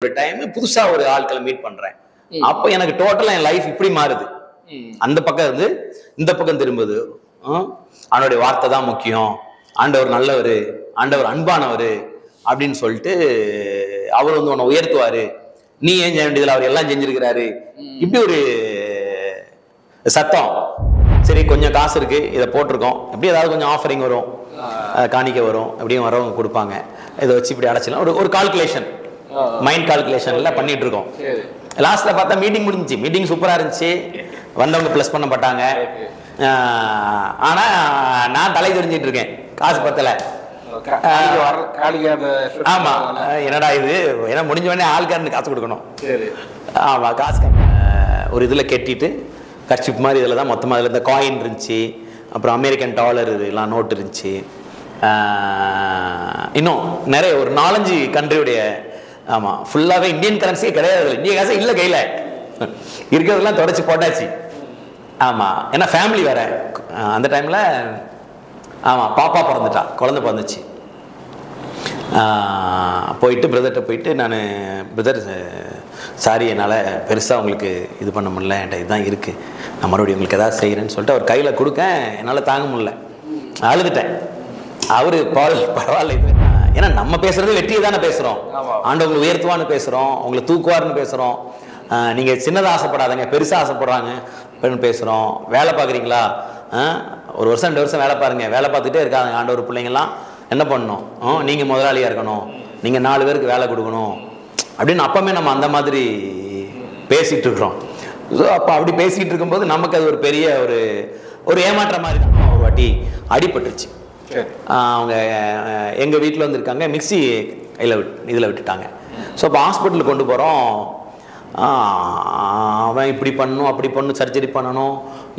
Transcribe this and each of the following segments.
ஒரு டைம் புதுசா ஒரு ஆட்களை மீட் பண்றேன். அப்ப எனக்கு டோட்டலா என் லைஃப் இப்படி மாறுது. அந்த பக்கம் இருந்து இந்த பக்கம் திரும்புது. அவனுடைய வார்த்தை தான் முக்கியம், ஆண்டவர் நல்லவர், ஆண்டவர் அன்பானவர் அப்படின்னு சொல்லிட்டு அவர் வந்து உன்னை உயர்த்துவாரு, நீ ஏன் செய்ய வேண்டியதில்லை, அவர் எல்லாம் செஞ்சிருக்கிறாரு. இப்படி ஒரு சத்தம். சரி, கொஞ்சம் காசு இருக்கு, இதை போட்டிருக்கோம், எப்படி ஏதாவது கொஞ்சம் ஆஃபரிங் வரும், காணிக்க வரும், எப்படியும் வரவங்க கொடுப்பாங்க, இதை வச்சு இப்படி அடைச்சிடலாம். ஒரு கால்குலேஷன், மைண்ட் கால்குலேஷன்ல பண்ணிட்டு இருக்கோம். லாஸ்ட்ல பார்த்தா மீட்டிங் முடிஞ்சிச்சு. மீட்டிங் சூப்பரா இருந்துச்சு, வந்தவங்க பிளஸ் பண்ணப்பட்டாங்க. ஆனா நான் தலை தெரிஞ்சிட்டு இருக்கேன், காசு பத்தல. ஆமா, என்னடா இது, ஏன்னா முடிஞ்ச உடனே ஆள்காரனுக்கு காசு கொடுக்கணும். ஆமா, காசு ஒரு இதுல கட்டிட்டு கர்ச்சிப் மாதிரி இதில் தான் மொத்தமாக அதில் இந்த காயின் இருந்துச்சு, அப்புறம் அமெரிக்கன் டாலர் இதெல்லாம் நோட்டு இருந்துச்சு, இன்னும் நிறைய ஒரு 4-5 கண்ட்ரியுடைய. ஆமாம், ஃபுல்லாகவே இந்தியன் கரன்சியே கிடையாது, இந்திய காசே இல்லை கையில், இருக்கிறதெல்லாம் தொடச்சி போட்டாச்சு. ஆமாம், ஏன்னா ஃபேமிலி வேற அந்த டைமில். ஆமாம், பாப்பா பிறந்துட்டா, குழந்தை பிறந்துச்சு. போயிட்டு பிரதர்கிட்ட போயிட்டு, நான் பிரதர் சாரி, என்னால் பெருசாக உங்களுக்கு இது பண்ண முடியல, என்கிட்ட இதுதான் இருக்குது, நான் மறுபடியும் உங்களுக்கு எதாவது செய்கிறேன்னு சொல்லிட்டு அவர் கையில் கொடுக்க என்னால் தாங்க முடியல, அழுதுட்டேன். அவர் பரவாயில்ல இது, ஏன்னா நம்ம பேசுறது வெற்றியை தானே பேசுகிறோம், ஆண்டவங்களை உயர்த்துவான்னு பேசுகிறோம், உங்களை தூக்குவார்னு பேசுகிறோம். நீங்கள் சின்னதாக ஆசைப்படாதீங்க, பெருசாக ஆசைப்படுறாங்க பேசுகிறோம். வேலை பார்க்குறீங்களா, 1 வருஷம் 2 வருஷம் வேலை பாருங்கள், வேலை பார்த்துட்டே இருக்காங்க ஆண்டவர் பிள்ளைங்கள்லாம். என்ன பண்ணணும், நீங்கள் முதலாளியாக இருக்கணும், நீங்கள் 4 பேருக்கு வேலை கொடுக்கணும் அப்படின்னு அப்பமே நம்ம அந்த மாதிரி பேசிகிட்டு இருக்கிறோம். ஸோ அப்போ அப்படி பேசிகிட்டு இருக்கும்போது நமக்கு அது ஒரு பெரிய ஒரு ஏமாற்ற மாதிரி தான். ஒரு வாட்டி அடிபட்டுருச்சு. அவங்க எங்கள் வீட்டில் வந்துருக்காங்க, மிக்சி இதில் விட்டுட்டாங்க. ஸோ அப்போ ஹாஸ்பிட்டலுக்கு கொண்டு போகிறோம். அவன் இப்படி பண்ணணும், அப்படி பண்ணணும், சர்ஜரி பண்ணணும்,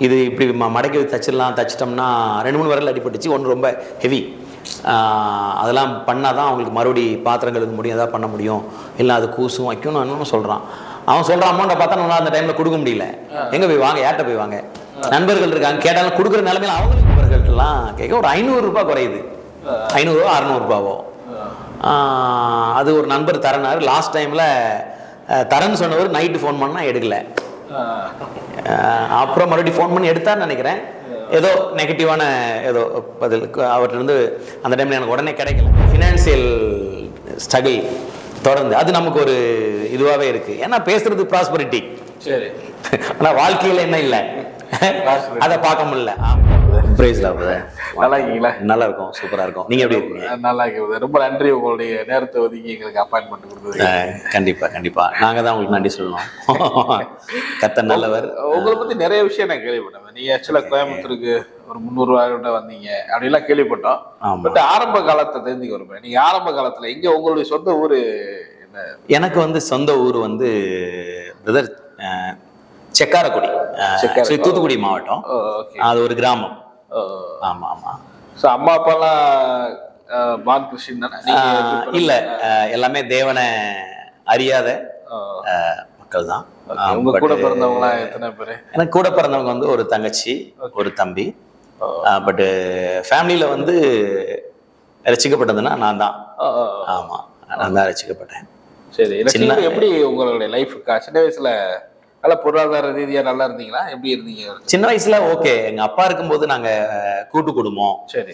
இது இப்படி மடக்கி தச்சிட்டோம்னா 2-3 விரல் அடிபட்டுச்சு, ஒன்று ரொம்ப ஹெவி. அதெல்லாம் பண்ணால் தான் அவங்களுக்கு மறுபடி பாத்திரம் கழுவ முடியும், எதாவது பண்ண முடியும், இல்லை அது கூசும் வைக்கணும்னு சொல்கிறான். அவன் சொல்கிற அமௌண்ட்டை பார்த்தா நல்லா அந்த டைமில் கொடுக்க முடியல. எங்கே போய் வாங்க, யார்கிட்ட போய் வாங்க, நண்பர்கள் இருக்காங்க, கேட்டாலும் கொடுக்குற நிலைமையில அவங்களுக்கு நண்பர்கள்லாம் கேட்க ஒரு 500 ரூபாய் குறையுது, 500 600 ரூபாவோ. அது ஒரு நண்பர் தரனார். லாஸ்ட் டைமில் தரேன்னு சொன்னவர் நைட்டு ஃபோன் பண்ணால் எடுக்கல. அப்புறம் மறுபடியும் ஃபோன் பண்ணி எடுத்தான்னு நினைக்கிறேன். ஏதோ நெகட்டிவான ஏதோ பதில் அவர்கிட்ட அந்த டைமில் எனக்கு உடனே கிடைக்கல. ஃபினான்சியல் ஸ்ட்ரகிள் தொடர்ந்து அது நமக்கு ஒரு இதுவாகவே இருக்குது. ஏன்னா பேசுறது ப்ராஸ்பரிட்டி, சரி, ஆனால் வாழ்க்கையில் என்ன இல்லை அதை பார்க்க முடியல. நல்லா இருக்கீங்களா? நல்லா இருக்கும், சூப்பரா இருக்கும். நீங்க எப்படி இருக்கீங்க? நல்லா இருக்கீங்க. ரொம்ப நன்றி, உங்களுடைய நேரத்தை ஒதுக்கி எங்களுக்கு அப்பாயின்மெண்ட் கொடுத்தது. கண்டிப்பா கண்டிப்பா, நாங்க தான் உங்களுக்கு நன்றி சொல்லணும். கர்த்தர் நல்லவர். உங்களை பத்தி நிறைய விஷயம் நான் கேள்விப்பட்டேன். நீங்க ஆக்சுவலா கோயம்புத்தூருக்கு ஒரு 300 ரூபாய் வந்தீங்க அப்படிலாம் கேள்விப்பட்டோம். பட் ஆரம்ப காலத்தை தெரிஞ்சுக்க வருவேன். நீங்க ஆரம்ப காலத்துல எங்க உங்களுடைய சொந்த ஊரு என்ன? எனக்கு சொந்த ஊர் பிரதர் செக்காரக்குடி, தூத்துக்குடி மாவட்டம். அது ஒரு கிராமம். ஆமா ஆமா. சோ அம்மா அப்பாலாம் பான் கிறிஸ்டியன் தானே? இல்ல, எல்லாமே தேவனை அறியாத மக்கள் தான். உங்க கூட பிறந்தவங்களா எத்தனை பேரு? எனக்கு கூட பிறந்தவங்க ஒரு தங்கச்சி, ஒரு தம்பி. பட் ஃபேமிலியில ரசிக்கப்பட்டதுன்னா நான் தான். ஆமா, நான் தான் ரசிக்கப்பட்டேன். சரி, எப்படி உங்களுடைய லைஃப் சின்ன வயசுல நல்லா பொருளாதார ரீதியா நல்லா இருந்தீங்களா? எப்படி இருந்தீங்க சின்ன வயசுல? ஓகே, எங்க அப்பா இருக்கும்போது நாங்க கூட்டு குடும்பம். சரி.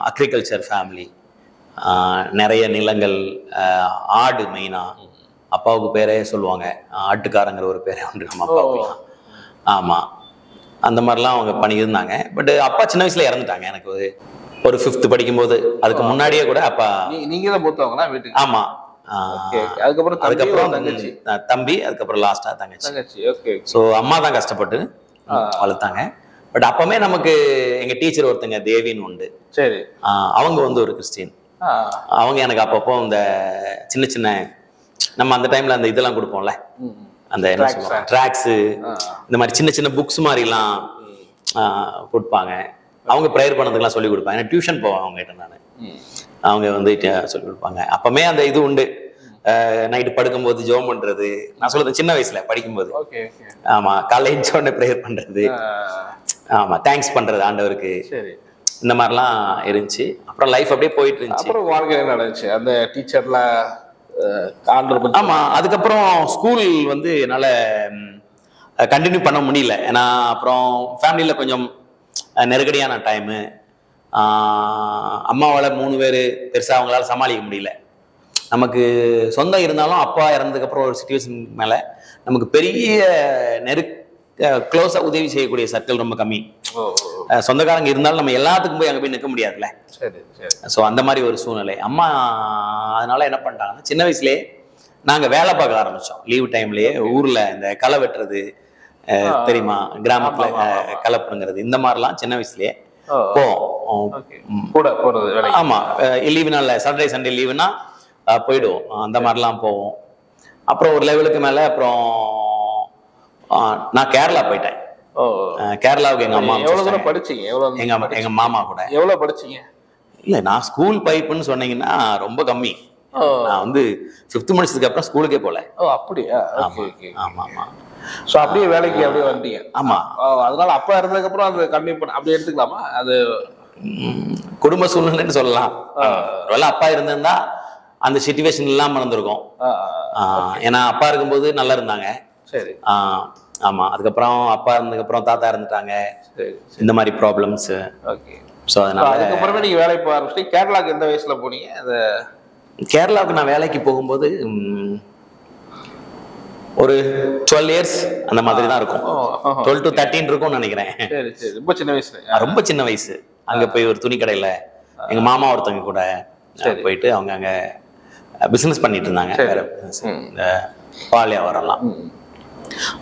அக்ரிகல்ச்சர் ஃபேமிலி, நிறைய நிலங்கள், ஆடு மெயினா. அப்பாவுக்கு பேரே சொல்லுவாங்க, ஆட்டுக்காரங்கிற ஒரு பேரே உண்டு நம்ம அப்பாவுக்கு. ஆமா, அந்த மாதிரிலாம் அவங்க பண்ணியிருந்தாங்க. பட் அப்பா சின்ன வயசுல இறந்துட்டாங்க. எனக்கு ஒரு 5th படிக்கும்போது. அதுக்கு முன்னாடியே கூட அப்பா. நீங்க தான் மூத்தவங்களா வீட்டுக்கு? ஆமா. அதுக்கப்புறம் தம்பி, அதுக்கப்புறம் லாஸ்டா தங்கச்சி. சோ அம்மா தான் கஷ்டப்பட்டு வளர்த்தாங்க. பட் அப்பமே நமக்கு எங்க டீச்சர் ஒருத்தங்க தேவின்னு உண்டு. சரி. அவங்க ஒரு கிறிஸ்டியன். அவங்க எனக்கு அப்பப்போ இந்த சின்ன சின்ன நம்ம அந்த டைம்ல அந்த இதெல்லாம் கொடுப்போம்ல, அந்த என்ன சொல்லுவாங்க, ட்ராக்ஸ், இந்த மாதிரி சின்ன சின்ன புக்ஸ் மாதிரி எல்லாம் கொடுப்பாங்க. அவங்க ப்ரேயர் பண்ணதுக்கெல்லாம் சொல்லி கொடுப்பாங்க. ஏன்னா டியூஷன் போவேன் அவங்க கிட்ட நான். அவங்க சொல்லி கொடுப்பாங்க. அப்பமே அந்த இது உண்டு. நைட்டு படுக்கும்போது ஜெபம் பண்றது. நான் சொல்றது சின்ன வயசுல படிக்கும்போது. ஆமா, காலைல எழுந்த உடனே ப்ரேயர் பண்றது. ஆமா, தேங்க்ஸ் பண்றது ஆண்டவருக்கு. இந்த மாதிரிலாம் இருந்துச்சு. அப்புறம் லைஃப் அப்படியே போயிட்டு இருந்துச்சு. அப்புறம் வாழ்க்கை நடந்துச்சு. அந்த டீச்சர்லாம் ஆமா. அதுக்கப்புறம் ஸ்கூல் வந்து என்னால கண்டினியூ பண்ண முடியல. ஏன்னா அப்புறம் ஃபேமிலியில கொஞ்சம் நெருக்கடியான டைமு. அம்மாவால 3 பேர் பெருசா அவங்களால சமாளிக்க முடியல. நமக்கு சொந்தம் இருந்தாலும் அப்பா இறந்ததுக்கப்புறம் ஒரு சுச்சுவேஷன் மேல நமக்கு பெரிய க்ளோஸா உதவி செய்யக்கூடிய சர்க்கிள் ரொம்ப கம்மி. சொந்தக்காரங்க இருந்தாலும் நம்ம எல்லாத்துக்கும் போய் அங்கே போய் நிற்க முடியாதுல்ல. ஸோ அந்த மாதிரி ஒரு சூழ்நிலை. அம்மா அதனால என்ன பண்ணிட்டாங்கன்னா, சின்ன வயசுலேயே நாங்கள் வேலை பார்க்க ஆரம்பித்தோம். லீவ் டைம்லேயே ஊரில் இந்த களை வெட்டுறது தெரியுமா, கிராமத்தில் களை பிடுங்கிறது, இந்த மாதிரிலாம் சின்ன வயசுலேயே போவோம். ஆமாம், லீவு நாளில் சாட்டர்டே சண்டே லீவுனா போயிடுவோம். அந்த மாதிரிலாம் போவோம். அப்புறம் ஒரு லெவலுக்கு மேலே அப்புறம் நான் கேரளா போயிட்டேன். கேரளாவுக்கு எங்க அம்மா படிச்சீங்க? எங்க மாமா கூட. எவ்வளவு படிச்சீங்க? இல்ல, நான் ஸ்கூல் பைப்புன்னு சொன்னீங்கன்னா ரொம்ப கம்மி. நான் வந்து 5th முடிச்சதுக்கு அப்புறம் ஸ்கூலுக்கே போல. அப்படியா? ஆமா ஆமா. சோ அப்படியே வேலைக்கு அப்படியே வந்துட்டீங்க? ஆமா. அதனால அப்பா இருந்ததுக்கு அப்புறம் அது கம்மி பண்ண அப்படியே எடுத்துக்கலாமா? அது குடும்ப சூழ்நிலைன்னு சொல்லலாம். ஒருவேளை அப்பா இருந்திருந்தா அந்த சிச்சுவேஷன் இல்லாம இருந்திருக்கும். ஏன்னா அப்பா இருக்கும்போது நல்லா இருந்தாங்க. சரி. ஆமா. அதுக்கப்புறம் அப்பா இருந்ததுக்கு அப்புறம் தாத்தா இருந்துட்டாங்க. இந்த மாதிரி ப்ராப்ளம்ஸ். ஓகே. ஸோ அதனால அதுக்கப்புறமே நீங்க வேலைக்கு போக ஆரம்பிச்சிட்டு கேரளாவுக்கு எந்த வயசுல போனீங்க? கேரளாவுக்கு நான் வேலைக்கு போகும்போது ஒரு 12 இயர்ஸ் அந்த மாதிரி தான் இருக்கும். 12 to 13 இருக்கும்னு நினைக்கிறேன். ரொம்ப சின்ன வயசு. ரொம்ப சின்ன வயசு. அங்க போய் ஒரு துணி கடையில எங்க மாமா ஒருத்தவங்க கூட போயிட்டு அவங்க அங்க பிசினஸ் பண்ணிட்டு இருந்தாங்க. வேற இந்த பால் வியாபாரம்லாம்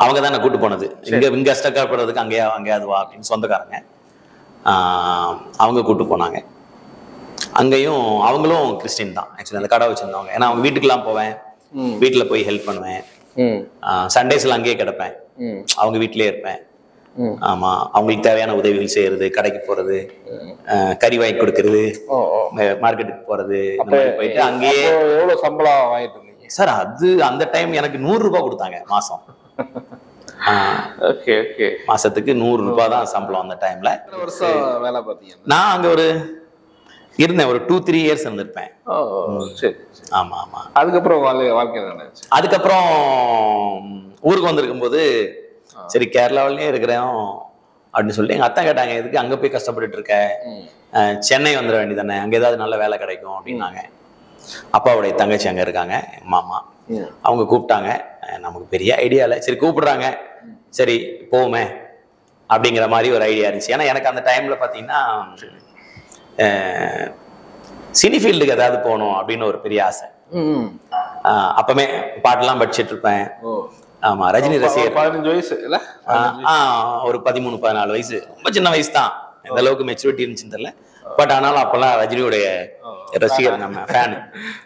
அவங்க தான் கூட்டு போனது. இங்க ஸ்டக்கா போடுறதுக்கு அங்கேயாவது வா அப்படின்னு சொந்தக்காரங்க அவங்க கூட்டு போனாங்க. அங்கேயும் அவங்களும் கிறிஸ்டின் தான் ஆக்சுவலி, அந்த கடை வச்சிருந்தவங்க. ஏன்னா அவங்க வீட்டுக்கெல்லாம் போவேன், வீட்டுல போய் ஹெல்ப் பண்ணுவேன். சண்டேஸ்ல அங்கேயே கிடப்பேன், அவங்க வீட்டிலேயே இருப்பேன். ஆமா, அவங்களுக்கு தேவையான உதவிகள் செய்யறது, கடைக்கு போறது, கறி வாங்கி கொடுக்கறது, மார்க்கெட்டுக்கு போறது, போயிட்டு அங்கேயே. எவ்வளவு சம்பளம் வாங்கிட்டு இருந்தீங்க சார்? அது அந்த டைம் எனக்கு 100 ரூபாய் கொடுத்தாங்க மாசம். மாசத்துக்கு 100 ரூபாய் தான் சம்பளம் அந்த டைம்ல. வேலை பார்த்தீங்க? நான் அங்க இருந்தேன், ஒரு 2-3 இயர்ஸ் இருந்திருப்பேன். ஆமா ஆமா. அதுக்கப்புறம் வாழ்க்கை அதுக்கப்புறம் ஊருக்கு வந்திருக்கும் போது சரி கேரளாவிலேயே இருக்கிறேன் அப்படின்னு சொல்லிட்டு எங்க அத்தா கேட்டாங்க, எதுக்கு அங்க போய் கஷ்டப்பட்டுட்டு இருக்க, சென்னை வந்துட வேண்டியதானே, அங்க ஏதாவது நல்ல வேலை கிடைக்கும் அப்படின்னாங்க. அப்பாவுடைய தங்கச்சி அங்க இருக்காங்க, மாமா. அவங்க கூப்பிட்டாங்க. நமக்கு பெரிய ஐடியா இல்லை, சரி கூப்பிடுறாங்க சரி போவோமே அப்படிங்கிற மாதிரி ஒரு ஐடியா இருந்துச்சு. ஏன்னா எனக்கு அந்த டைம்ல பாத்தீங்கன்னா சினி ஃபீல்டுக்கு ஏதாவது போகணும் அப்படின்னு ஒரு பெரிய ஆசை. அப்பமே பாட்டெல்லாம் படிச்சுட்டு இருப்பேன். ஆமா, ரஜினி ரசிகர். 15 வயசு இல்ல? ஒரு 13-14 வயசு, ரொம்ப சின்ன வயசு தான். எந்த அளவுக்கு மெச்சூரிட்டி இருந்துச்சுன்னு தெரியல. பட் ஆனாலும் அப்பெல்லாம் ரஜினியுடைய ரசிகர், நம்ம ஃபேன்.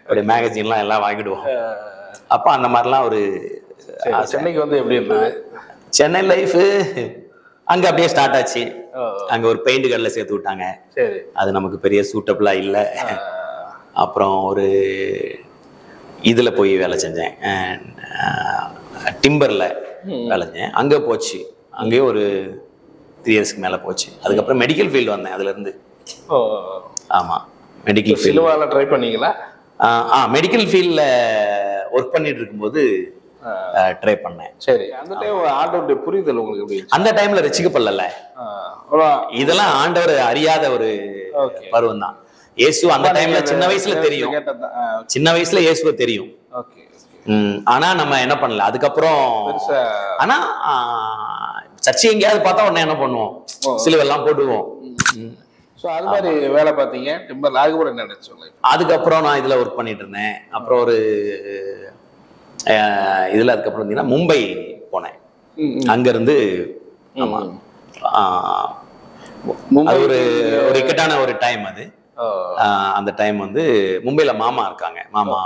அவருடைய மேகசின்லாம் எல்லாம் வாங்கிடுவோம். அப்ப அந்த மாதிரிலாம் ஒரு சென்னைக்கு வந்து எப்படி இருந்தது? சென்னை லைஃப் அங்க அப்படியே ஸ்டார்ட் ஆச்சு. அங்க ஒரு பெயிண்ட் கடையில் சேர்த்து விட்டாங்க. அது நமக்கு பெரிய சூட்டபிளா இல்லை. அப்புறம் ஒரு இதுல போய் வேலை செஞ்சேன், டிம்பர்ல வேலை செஞ்சேன். அங்க போச்சு, அங்கேயே ஒரு 3 இயர்ஸ்க்கு மேல போச்சு. அதுக்கப்புறம் மெடிக்கல் ஃபீல்டு வந்தேன் அதுல இருந்து. ஆமா, மெடிக்கல் ஃபீல்டு ட்ரை பண்ணீங்களா? மெடிக்கல் ஃபீல்ட்ல ஒர்க் பண்ணிட்டு இருக்கும்போது ட்ரை பண்ணேன். சரி, அந்த டைம் ஆண்டவருடைய புரிதல் உங்களுக்கு எப்படி? அந்த டைம்ல ரசிக்கப்படல. இதெல்லாம் ஆண்டவர் அறியாத ஒரு பருவம் தான். இயேசு அந்த டைம்ல சின்ன வயசுல தெரியும், சின்ன வயசுல இயேசுவை தெரியும். ஆனா நம்ம என்ன பண்ணல அதுக்கப்புறம். ஆனா சர்ச்சை எங்கேயாவது பார்த்தா உடனே என்ன பண்ணுவோம், சிலுவெல்லாம் போட்டுவோம். அது மாதிரி வேலை பார்த்தீங்க டிம்பர்ல. அதுக்கப்புறம் என்ன நினைச்சோங்க? அதுக்கப்புறம் நான் இதுல ஒர்க் பண்ணிட்டு இருந்தேன். அப்புறம் ஒரு இதுல அதுக்கப்புறம் இருந்தீங்கன்னா மும்பை போனேன். அங்க இருந்து ஒரு இக்கட்டான ஒரு டைம் அது. அந்த டைம் வந்து மும்பைல மாமா இருக்காங்க, மாமா.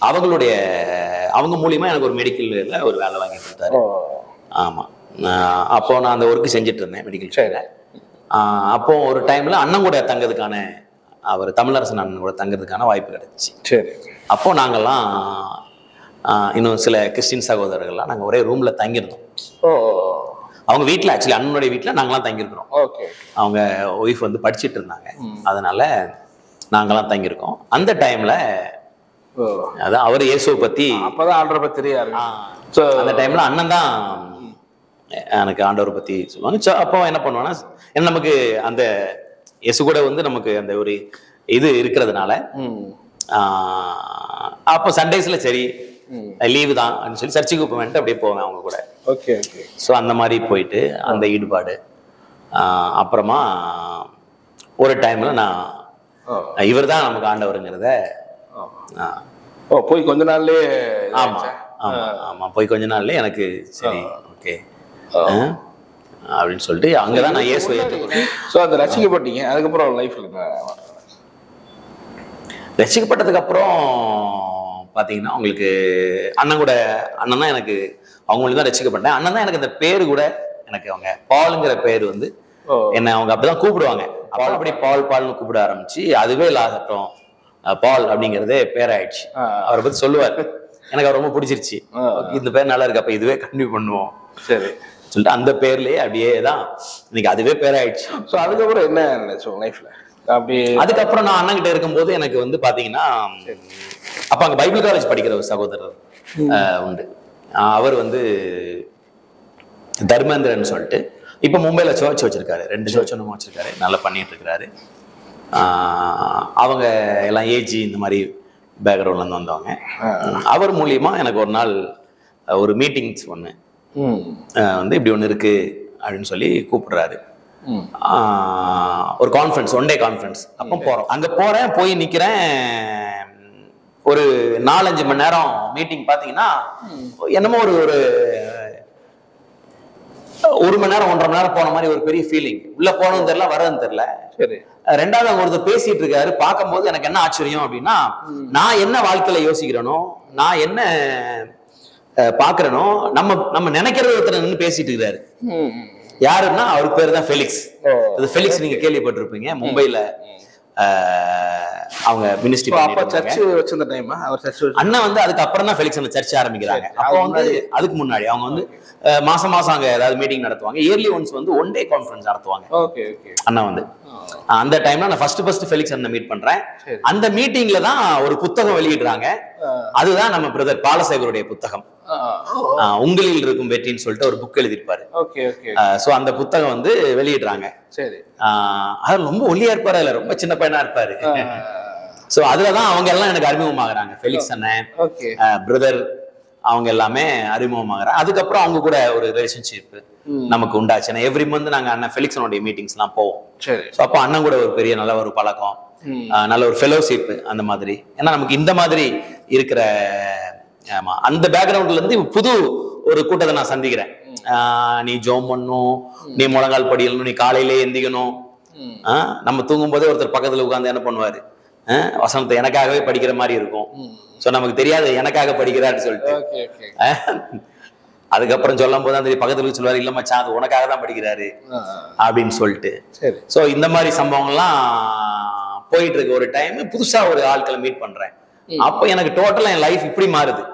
அவங்க மூலியமா எனக்கு ஒரு மெடிக்கல்ல ஒரு வேலை வாங்கி கொடுத்தாரு. ஆமா, அப்போ நான் அந்த ஒர்க் செஞ்சுட்டு இருந்தேன் மெடிக்கல் சைட்ல. அப்போ ஒரு டைம்ல அண்ணன் கூட தங்கிறதுக்கான, அவர் தமிழரசன் அண்ணன் கூட தங்கிறதுக்கான வாய்ப்பு கிடைச்சிச்சு. சரி. அப்போ நாங்கெல்லாம் இன்னும் சில கிறிஸ்டின் சகோதரர்கள்லாம் நாங்கள் ஒரே ரூம்ல தங்கியிருந்தோம். அவங்க வீட்டில், ஆக்சுவலி அண்ணனுடைய வீட்டில் நாங்களாம் தங்கியிருக்கிறோம். அவங்க ஒய்ஃப் வந்து படிச்சுட்டு இருந்தாங்க, அதனால நாங்களாம் தங்கியிருக்கோம். அந்த டைம்ல அதான் அவர் இயேசுவை பத்தி அப்பதான் ஆண்டவரை பத்தி தெரியாது. அந்த டைம்ல அண்ணன் தான் எனக்கு ஆண்டவரை பத்தி சொல்லுவாங்க. அப்போ என்ன பண்ணுவாங்கன்னா, ஏன்னா நமக்கு அந்த இயேசு கூட வந்து நமக்கு அந்த ஒரு இது இருக்கிறதுனால அப்போ சண்டேஸ்ல சரி லீவு தான் அப்படின்னு சொல்லி சர்ச்சுக்கு போவேன்ட்டு அப்படியே போவேன் அவங்க கூட. Okay okay. ஸோ அந்த மாதிரி போயிட்டு அந்த ஈடுபாடு. அப்புறமா ஒரு டைம்ல நான் இவர் தான் நமக்கு ஆண்டவருங்கிறத போய் கொஞ்ச நாள்லயே. ஆமா ஆமா ஆமா போய் கொஞ்ச நாள்லயே எனக்கு சரி ஓகே அப்படின்னு சொல்லிட்டு அங்கதான் நான் இயேசுவை ஏற்றுக்கொண்டேன். ஸோ அந்த ரசிக்கப்பட்டீங்க. அதுக்கப்புறம் லைஃப்ல ரசிக்கப்பட்டதுக்கு அப்புறம் பாத்தீங்கன்னா உங்களுக்கு அண்ணன் தான் எனக்கு அவங்களுக்கு தான் ரசிக்கப்பட்டேன். அண்ணன் தான் எனக்கு அந்த பேரு கூட எனக்கு அவங்க பாலுங்கிற பேர் வந்து என்ன அவங்க அப்படிதான் கூப்பிடுவாங்க. பால் அப்படி பால்னு கூப்பிட ஆரம்பிச்சு அதுவே லாகட்டும் பால் அப்படிங்கறதே பேராயிடுச்சு. அவரை பத்தி சொல்லுவார், எனக்கு அவர் ரொம்ப பிடிச்சிருச்சு. இந்த பேர் நல்லா இருக்கு, அப்ப இதுவே கண்டினியூ பண்ணுவோம் சரி சொல்லிட்டு அந்த பேர்லயே அப்படியே தான் இன்னைக்கு அதுவே பேராயிடுச்சு. ஸோ அதுக்கப்புறம் என்ன நினைச்சோம் லைஃப்ல? அப்படி அதுக்கப்புறம் நான் அண்ணன் கிட்ட இருக்கும்போது எனக்கு வந்து பாத்தீங்கன்னா அப்ப அங்க பைபிள் காலேஜ் படிக்கிற ஒரு சகோதரர் உண்டு. அவர் வந்து தர்மேந்திரன் சொல்லிட்டு இப்ப மும்பைல சர்ச் வச்சிருக்காரு, 2 சர்ச் ஒன்றும் வச்சிருக்காரு, நல்லா பண்ணிட்டு இருக்கிறாரு. அவங்க எல்லாம் ஏஜி இந்த மாதிரி பேக்ரவுண்ட்ல இருந்து வந்தவங்க. அவர் மூலியமா எனக்கு ஒரு நாள் ஒரு மீட்டிங்ஸ் ஒன்று வந்து இப்படி ஒன்று இருக்கு அப்படின்னு சொல்லி கூப்பிடுறாரு. ஒரு கான்ஃபரன்ஸ், 1 டே கான்ஃபரன்ஸ். அப்போ போறோம், அங்க போறேன், போய் நிக்கிறேன். ஒரு 4-5 மணி நேரம் மீட்டிங். பாத்தீங்கன்னா என்னமோ ஒரு 1 மணி நேரம் 1.5 மணி நேரம் போன மாதிரி ஒரு பெரிய ஃபீலிங். உள்ள போனதும் தெரியல, வரதும் தெரியல. ரெண்டாவது அவங்க ஒருத்தர் பேசிட்டு இருக்காரு. பார்க்கும்போது எனக்கு என்ன ஆச்சரியம் அப்படின்னா, நான் என்ன வாழ்க்கையில யோசிக்கிறேனோ, நான் என்ன பாக்குறேனோ, நம்ம நினைக்கிறது ஒருத்தர் நின்று பேசிட்டு இருக்காரு. யாருன்னா அவருக்கு பேரு தான் ஃபெலிக்ஸ். ஃபெலிக்ஸ் நீங்க கேள்விப்பட்டிருப்பீங்க, மும்பைல அவங்க மினிஸ்ட்ரி வச்சிருந்த டைம். அண்ணா வந்து அதுக்கு அப்புறம் தான் ஃபெலிக்ஸ் அந்த சர்ச் ஆரம்பிக்கிறாங்க. அப்போ வந்து அதுக்கு முன்னாடி அவங்க வந்து மாசம் அங்க ஏதாவது மீட்டிங் நடத்துவாங்க. இயர்லி ஒன்ஸ் வந்து 1 டே கான்ஃபரன்ஸ் நடத்துவாங்க. அண்ணா வந்து அந்த டைம்ல நான் ஃபர்ஸ்ட் ஃபெலிக்ஸ் அண்ணனை மீட் பண்றேன். அந்த மீட்டிங்ல தான் ஒரு புத்தகம் வெளியிடுறாங்க. அதுதான் நம்ம பிரதர் பாலசேகருடைய புத்தகம், உங்களில் இருக்கும் வெற்றின்னு சொல்லிட்டு ஒரு புக் எழுதியிருப்பாரு. சோ அந்த புத்தகம் வந்து வெளியிடுறாங்க. அது ரொம்ப ஒல்லியா இருப்பாரு, இல்ல ரொம்ப சின்ன பையனா இருப்பாரு. சோ அதுலதான் அவங்க எல்லாம் எனக்கு அறிமுகமாகறாங்க. ஃபெலிக்ஸ் அண்ணன், பிரதர், அவங்க எல்லாமே அறிமுகமாகறாங்க. அதுக்கப்புறம் அவங்க கூட ஒரு ரிலேஷன்ஷிப் நமக்கு உண்டாச்சு. எவ்ரி மந்த் நாங்க அண்ணன் ஃபெலிக்ஸனுடைய மீட்டிங்ஸ் எல்லாம் போவோம். சோ அப்போ அண்ணன் கூட ஒரு பெரிய நல்ல ஒரு பழக்கம், நல்ல ஒரு ஃபெலோஷிப் அந்த மாதிரி. ஏன்னா நமக்கு இந்த மாதிரி இருக்கிற அந்த பேக்ரவுண்ட்ல இருந்து புது ஒரு கூட்டத்தை நான் சந்திக்கிறேன். நீ ஜோம் பண்ணும், நீ முழங்கால் படியணும், நீ காலையிலே எந்திக்கணும். நம்ம தூங்கும் போதே ஒருத்தர் பக்கத்துல உட்கார்ந்து என்ன பண்ணுவாரு, வசனத்தை எனக்காகவே படிக்கிற மாதிரி இருக்கும். சோ நமக்கு தெரியாது எனக்காக படிக்கிறான்னு சொல்லிட்டு. அதுக்கப்புறம் சொல்லும் போது அந்த பக்கத்துல சொல்லுவாரு, இல்ல மச்சான் அது உனக்காக தான் படிக்கிறாரு அப்படின்னு சொல்லிட்டு. சோ இந்த மாதிரி சம்பவங்கள்லாம் போயிட்டு இருக்கு. ஒரு டைம் புதுசா ஒரு ஆட்களை மீட் பண்றேன். அப்ப எனக்கு டோட்டலா என் லைஃப் இப்படி மாறுது.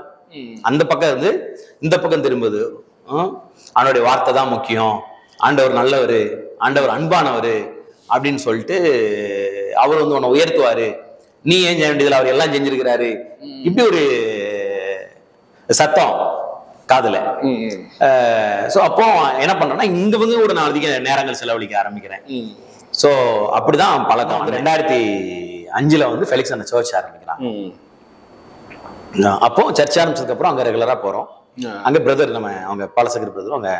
அந்த பக்கம் இருந்து இந்த பக்கம் திரும்புது. அவனுடைய வார்த்தை தான் முக்கியம், ஆண்டவர் நல்லவர், ஆண்டவர் அன்பானவர் அப்படின்னு சொல்லிட்டு அவர் வந்து உன்னை உயர்த்துவாரு, நீ ஏன் செய்ய வேண்டியதுல அவர் எல்லாம் செஞ்சிருக்கிறாரு, இப்படி ஒரு சத்தம் காதுல. சோ அப்போ என்ன பண்றேன்னா, இங்க வந்து ஒரு நான் அதிக நேரங்கள் செலவழிக்க ஆரம்பிக்கிறேன். சோ அப்படிதான் பழக்கம். 2005 வந்து ஃபெலிக்ஸ் அந்த சர்ச் ஆரம்பிக்கிறான். அப்போ சர்ச் ஆரம்பிச்சதுக்கு அப்புறம் அங்க ரெகுலரா போறோம். அங்க பிரதர் நம்ம அவங்க பாலசேகர் பிரதர் அவங்க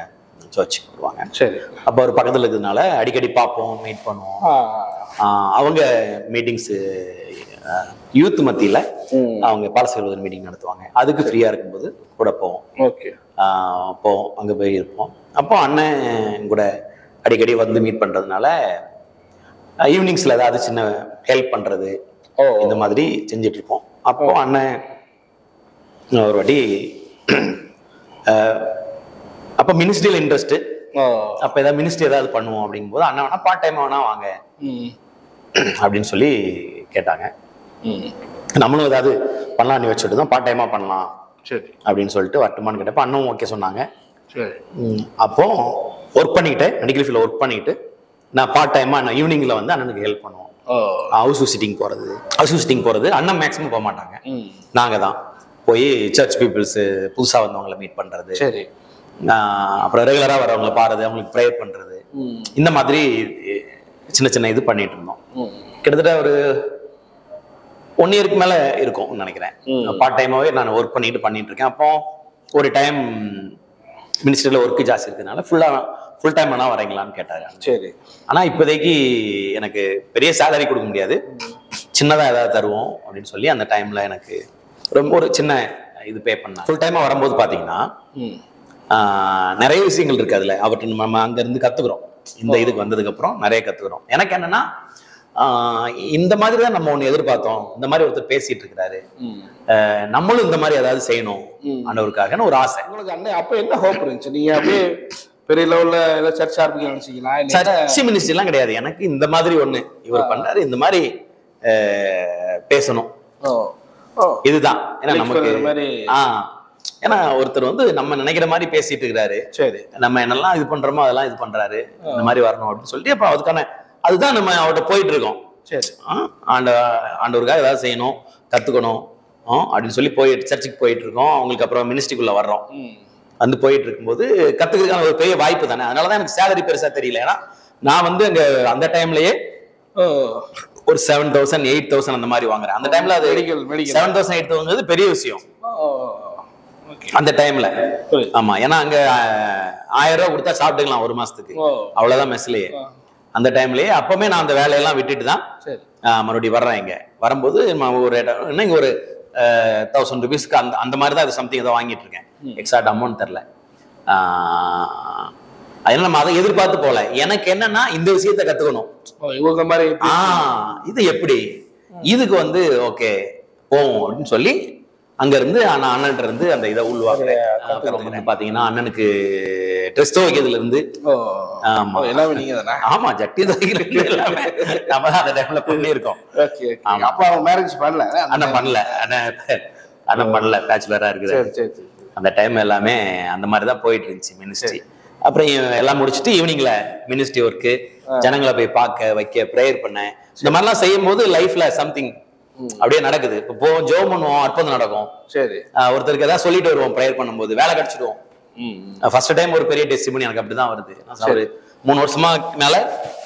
சர்ச்சுக்கு வருவாங்க. சரி. அப்போ ஒரு பக்கத்துல இருக்கிறதுனால அடிக்கடி பார்ப்போம், மீட் பண்ணுவோம். அவங்க மீட்டிங்ஸ் யூத் மத்தியில அவங்க பாலசேகர் மீட்டிங் நடத்துவாங்க. அதுக்கு ஃப்ரீயா இருக்கும்போது கூட போவோம். அப்போ அங்க போய் இருப்போம். அப்போ அண்ணன் கூட அடிக்கடி வந்து மீட் பண்றதுனால ஈவினிங்ஸ்ல ஏதாவது சின்ன ஹெல்ப் பண்றது இந்த மாதிரி செஞ்சுட்டு இருப்போம். அப்போ அண்ணன் ஒரு வாட்டி அப்ப மினிஸ்ட்ரியில இன்ட்ரெஸ்ட், அப்ப ஏதாவது மினிஸ்ட்ரி ஏதாவது பண்ணுவோம் அப்படிங்கும் போது அண்ணா வேணா பார்ட் டைம் வேணா வாங்க அப்படின்னு சொல்லி கேட்டாங்க. நம்மளும் ஏதாவது பண்ணலாம் வச்சுட்டு தான் பார்ட் டைமா பண்ணலாம் அப்படின்னு சொல்லிட்டு வரட்டுமான்னு கேட்டப்ப அண்ணனும் ஓகே சொன்னாங்க. அப்போ ஒர்க் பண்ணிக்கிட்டு மெடிக்கல் ஃபீல்ட்ல ஒர்க் பண்ணிக்கிட்டு நான் பார்ட் டைமா நான் ஈவினிங்ல வந்து அண்ணனுக்கு ஹெல்ப் பண்ணுவோம். ஹவுஸ் விசிட்டிங் போறது அண்ணன் மேக்ஸிமம் போக மாட்டாங்க, நாங்க தான் போய் சர்ச் பீப்புள்ஸ் புதுசா வந்தவங்களை மீட் பண்றது, சரி, அப்புறம் ரெகுலரா வரவங்களை பாருது, அவங்களுக்கு ப்ரேயர் பண்றது, இந்த மாதிரி சின்ன சின்ன இது பண்ணிட்டு இருந்தோம். கிட்டத்தட்ட ஒரு 1 இயருக்கு மேல இருக்கும் நினைக்கிறேன். பார்ட் டைமாவே நான் ஒர்க் பண்ணிட்டு இருக்கேன். அப்போ ஒரு டைம் மினிஸ்ட்ரியில ஒர்க்கு ஜாஸ்தி இருக்கிறதுனால ஃபுல் டைம் வேணா வரீங்களான்னு கேட்டாரு. சரி. ஆனா இப்போதைக்கு எனக்கு பெரிய சேலரி கொடுக்க முடியாது, சின்னதா ஏதாவது தருவோம் அப்படின்னு சொல்லி அந்த டைம்ல எனக்கு ரொம்ப ஒரு சின்ன இது பே பண்ணேன். ஃபுல் டைமா வரும்போது பாத்தீங்கன்னா நிறைய விஷயங்கள் இருக்கு அதுல. அவற்றை நம்ம அங்க இருந்து கத்துக்கிறோம். இந்த இதுக்கு வந்ததுக்கு அப்புறம் நிறைய கத்துக்கிறோம். எனக்கு என்னன்னா இந்த மாதிரி தான் நம்ம ஒண்ணு எதிர்பார்த்தோம், இந்த மாதிரி ஒருத்தர் பேசிட்டு இருக்கிறாரு, நம்மளும் இந்த மாதிரி ஏதாவது செய்யணும் ஆண்டவருக்காகன்னு ஒரு ஆசை. உங்களுக்கு அண்ணன் அப்ப என்ன ஹோப் இருந்துச்சு? நீங்க அப்படியே பெரிய லெவல்ல ஏதாவது சர்ச் ஆரம்பிக்க நினைச்சீங்களா? சர்ச் மினிஸ்ட்ரி எல்லாம் கிடையாது. எனக்கு இந்த மாதிரி ஒண்ணு இவர் பண்றாரு, இந்த மாதிரி பேசணும், இதுதான். ஏன்னா நமக்கு ஏன்னா ஒருத்தர் வந்து நம்ம நினைக்கிற மாதிரி பேசிட்டு இருக்கிறாரு, சரி, நம்ம என்னெல்லாம் இது பண்றோமோ அதெல்லாம் இது பண்றாரு, இந்த மாதிரி வரணும் அப்படின்னு சொல்லிட்டு அப்ப அதுக்கான அதுதான் நம்ம அவர்கிட்ட போயிட்டு இருக்கோம். சரி, ஆண்டவருக்காக ஏதாவது செய்யணும், கத்துக்கணும் அப்படின்னு சொல்லி சர்ச்சுக்கு போயிட்டு இருக்கோம். அவங்களுக்கு அப்புறம் மினிஸ்ட்ரிக்குள்ள வர்றோம். வந்து போயிட்டு இருக்கும்போது கத்துக்கிறதுக்கான ஒரு பெரிய வாய்ப்பு தானே. அதனாலதான் எனக்கு சேலரி பெருசா தெரியல. ஏன்னா நான் வந்து அங்க அந்த டைம்லயே ஒரு 7,000 8,000 அந்த மாதிரி வாங்குறேன். அந்த டைம்ல அது 7,000 8,000 பெரிய விஷயம் அந்த டைம்ல. ஆமா, ஏன்னா அங்க 1000 ரூபாய் கொடுத்தா சாப்பிட்டுக்கலாம் ஒரு மாசத்துக்கு, அவ்வளவுதான் மெஸ்லயே. அந்த டைம்லயே அப்பவுமே நான் அந்த வேலையெல்லாம் விட்டுட்டு தான் மறுபடியும் வர்றேன். இங்க வரும்போது ஒரு இங்க ஒரு 1000 rupeesக்கு அந்த மாதிரி தான் சம்திங் ஏதோ வாங்கிட்டு இருக்கேன். எக்ஸாக்ட் அமௌண்ட் தெரியல. அதனால நம்ம அதை எதிர்பார்த்து போல. எனக்கு என்னன்னா இந்த விஷயத்த கத்துக்கணும், இது எப்படி, இதுக்கு வந்து ஓகே போவோம் அப்படின்னு சொல்லி அங்க இருந்து அண்ணன் இருந்து அந்த இதை உள்வாங்க. பாத்தீங்கன்னா அண்ணனுக்கு ட்ரெஸ் துவைக்கிறதுல இருந்து ஆமா ஜட்டி துவைக்கிறது எல்லாமே நம்ம அந்த டைம்ல பண்ணிருக்கோம். மேரேஜ் பண்ணல அண்ணன் பண்ணல, பேச்சுலரா இருக்குது. அந்த டைம் எல்லாமே அந்த மாதிரிதான் போயிட்டு இருந்துச்சு மினிஸ்ட்ரி. அப்புறம் எல்லாம் முடிச்சுட்டு ஈவினிங்ல மினிஸ்ட்ரி ஒர்க்கு, ஜனங்களை போய் பார்க்க வைக்க, ப்ரேயர் பண்ண, இந்த மாதிரிலாம் செய்யும் போது லைஃப்ல சம்திங் அப்படியே நடக்குது. இப்போ ஜெபம் பண்ணுவோம், அற்புதம் நடக்கும். சரி, ஒருத்தருக்கு ஏதாவது சொல்லிட்டு வருவோம், ப்ரேயர் பண்ணும்போது வேலை கிடைச்சிடுவோம். ஃபர்ஸ்ட் டைம் ஒரு பெரிய டெஸ்டிமனி எனக்கு அப்படிதான் வருது. ஒரு 3 வருஷமா மேல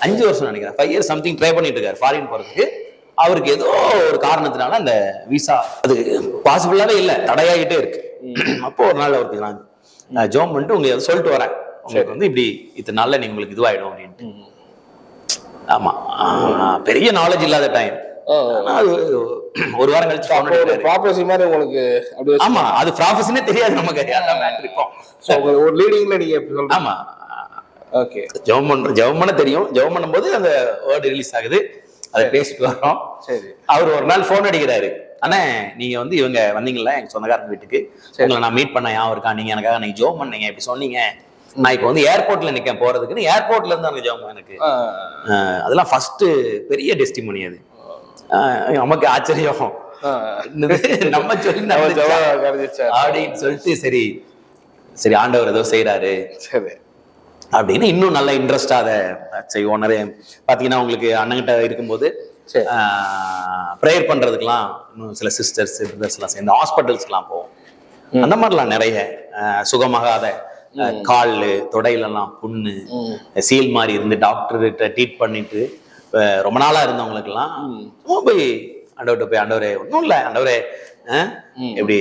5 வருஷம் நினைக்கிறேன், 5 years சம்திங் ட்ரை பண்ணிட்டு இருக்காரு ஃபாரின் போறதுக்கு. அவருக்கு ஏதோ ஒரு காரணத்தினால அந்த விசா அது பாசிபிளாவே இல்ல, தடையாகிட்டே இருக்கு. அப்போ ஒரு நாள் அவருக்கு நான் ஜெபம் பண்ணிட்டு உங்களுக்கு சொல்லிட்டு வரேன், உங்களுக்கு வந்து இப்படி இத்தனை நாள்ல நீங்க உங்களுக்கு இதுவாயிடும் அப்படின்ட்டு. ஆமா, பெரிய நாலேஜ் இல்லாத டைம். அது ஒரு வாரம் கழிச்சு ப்ராபஸி மாதிரி உங்களுக்கு. ஆமா, அது ப்ராபஸினே தெரியாது நமக்கு. அதான் மேட்டர். இப்போ ஒரு லீடிங்ல நீங்க எப்படி சொல்றீங்க? ஆமா, ஓகே, ஜெபம் பண்ண தெரியும். ஜெபம் பண்ணும்போது அந்த வேர்ட் ரிலீஸ் ஆகுது, அதை பேசிட்டு வரோம். சரி, அவர் ஒரு நாள் போன் அடிக்கிறாரு, அண்ணே நீங்க வந்து இவங்க வந்தீங்களா எங்க சொந்தக்காரங்க வீட்டுக்கு, உங்களை நான் மீட் பண்ண ஞாபகம் இருக்கா, நீங்க எனக்காக நீங்க ஜெபம் பண்ணீங்க, இப்படி சொன்னீங்க, நான் இப்போ வந்து ஏர்போர்ட்ல நிக்கேன் போறதுக்குன்னு. ஏர்போர்ட்ல இருந்து அந்த ஜெபம் எனக்கு அதெல்லாம் ஃபர்ஸ்ட் பெரிய டெஸ்டிமோனி. அது நமக்கு ஆச்சரியம், நம்ம சொல்லி அப்படின்னு சொல்லிட்டு சரி சரி ஆண்டவர் ஏதோ செய்யறாரு அப்படின்னு இன்னும் நல்ல இன்ட்ரெஸ்டா அதை செய்வோம். நிறைய பாத்தீங்கன்னா உங்களுக்கு அண்ணன்கிட்ட இருக்கும்போது ப்ரேயர் பண்றதுக்கெல்லாம் இன்னும் சில சிஸ்டர்ஸ் பிரதர்ஸ் எல்லாம் சேர்ந்து ஹாஸ்பிட்டல்ஸ்க்கெல்லாம் போவோம். அந்த மாதிரிலாம் நிறைய சுகமாகாத கால் தொடையிலெல்லாம் புண்ணு சீல் மாதிரி இருந்து டாக்டர்கிட்ட ட்ரீட் பண்ணிட்டு ரொம்ப நாளா இருந்தவங்களுக்கு எல்லாம் சும்மா போய் ஆண்டவர்கிட்ட போய், ஆண்டவரே ஒன்றும் இல்லை, ஆண்டவரே எப்படி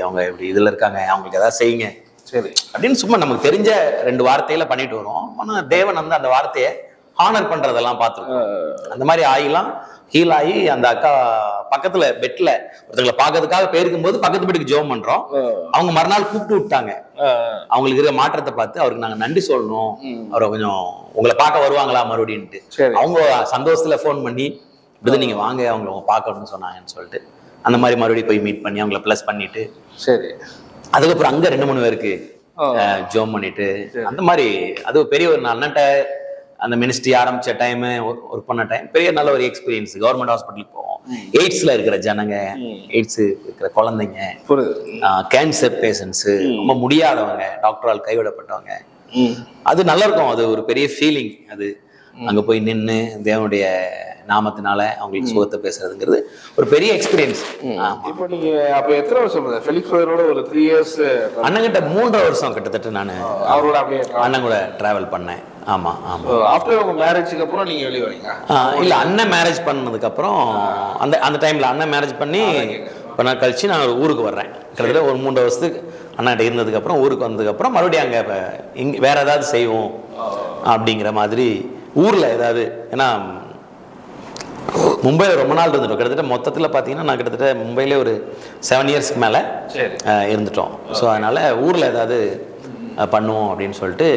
அவங்க எப்படி இதுல இருக்காங்க, அவங்களுக்கு ஏதாவது செய்யுங்க சரி அப்படின்னு சும்மா நமக்கு தெரிஞ்ச 2 வார்த்தையில பண்ணிட்டு வருவோம். ஆனா தேவன் வந்து அந்த வார்த்தையை ஹானர் பண்றதெல்லாம் பார்த்துருக்கோம். அந்த மாதிரி ஆகிலாம் ஹீல் ஆகி அந்த அக்கா பக்கத்துல பெட்ல ஒருத்தங்களை பாக்கிறதுக்காக போயிருக்கும் போது பக்கத்து வீட்டுக்கு ஜெபம் பண்றோம். அவங்க மறுநாள் கூப்பிட்டு விட்டாங்க. அவங்களுக்கு இருக்கிற மாற்றத்தை பார்த்து அவருக்கு நாங்க நன்றி சொல்லணும், அவரை கொஞ்சம் உங்களை பார்க்க வருவாங்களா மறுபடின்ட்டு. அவங்க சந்தோஷத்துல போன் பண்ணி இப்படி நீங்க வாங்க அவங்க பார்க்கணும்னு சொன்னாங்கன்னு சொல்லிட்டு அந்த மாதிரி மறுபடியும் போய் மீட் பண்ணி அவங்களை பிளஸ் பண்ணிட்டு சரி அதுக்கப்புறம் அங்க 2-3 பேருக்கு ஜெபம் பண்ணிட்டு அந்த மாதிரி அது பெரிய ஒரு அண்ணன்ட்ட அந்த மினிஸ்ட்ரி ஆரம்பிச்ச டைம் ஒர்க் பண்ண டைம் பெரிய நல்ல ஒரு எக்ஸ்பீரியன்ஸ். கவர்மெண்ட் ஹாஸ்பிட்டலுக்கு போவோம், எய்ட்ஸ்ல இருக்கிற ஜனங்க, எய்ட்ஸ் இருக்கிற குழந்தைங்க, கேன்சர் பேஷண்ட்ஸ், ரொம்ப முடியாதவங்க, டாக்டரால் கைவிடப்பட்டவங்க, அது நல்லா இருக்கும். அது ஒரு பெரிய ஃபீலிங். அது அங்கே போய் நின்று தேவனுடைய நாமத்தினால அவங்களுக்கு சுகத்தை பேசுறதுங்கிறது ஒரு பெரிய எக்ஸ்பீரியன்ஸ். இப்போ நீங்க அப்போ எத்தனை வருஷம் ஃபெலிக்ஸ் பிரதரோட ஒரு 3 இயர்ஸ் அண்ணங்கிட்ட 3 வருஷம் கிட்டத்தட்ட நான் அவரோட அப்படியே அண்ணன் கூட டிராவல் பண்ணேன். ஆமா ஆமா. ஆஃப்டர் உங்க மேரேஜுக்கு அப்புறம் நீங்க வெளியே வரீங்க? இல்ல, அண்ணன் மேரேஜ் பண்ணதுக்கப்புறம் அந்த டைம்ல அண்ணன் மேரேஜ் பண்ணி கொஞ்ச நாள் கழிச்சு நான் ஒரு ஊருக்கு வர்றேன். கிட்டத்தட்ட ஒரு 3 வருஷத்துக்கு அண்ணாட்ட இருந்ததுக்கப்புறம் ஊருக்கு வந்ததுக்கப்புறம் மறுபடியும் அங்கே இங்கே வேற ஏதாவது செய்வோம் அப்படிங்கிற மாதிரி ஊரில் ஏதாவது, ஏன்னா மும்பையில் ரொம்ப நாள் இருந்துட்டோம். கிட்டத்தட்ட மொத்தத்தில் பார்த்தீங்கன்னா நான் கிட்டத்தட்ட மும்பையிலே ஒரு 7 இயர்ஸ்க்கு மேலே இருந்துட்டோம். ஸோ அதனால் ஊரில் ஏதாவது பண்ணுவோம் அப்படின்னு சொல்லிட்டு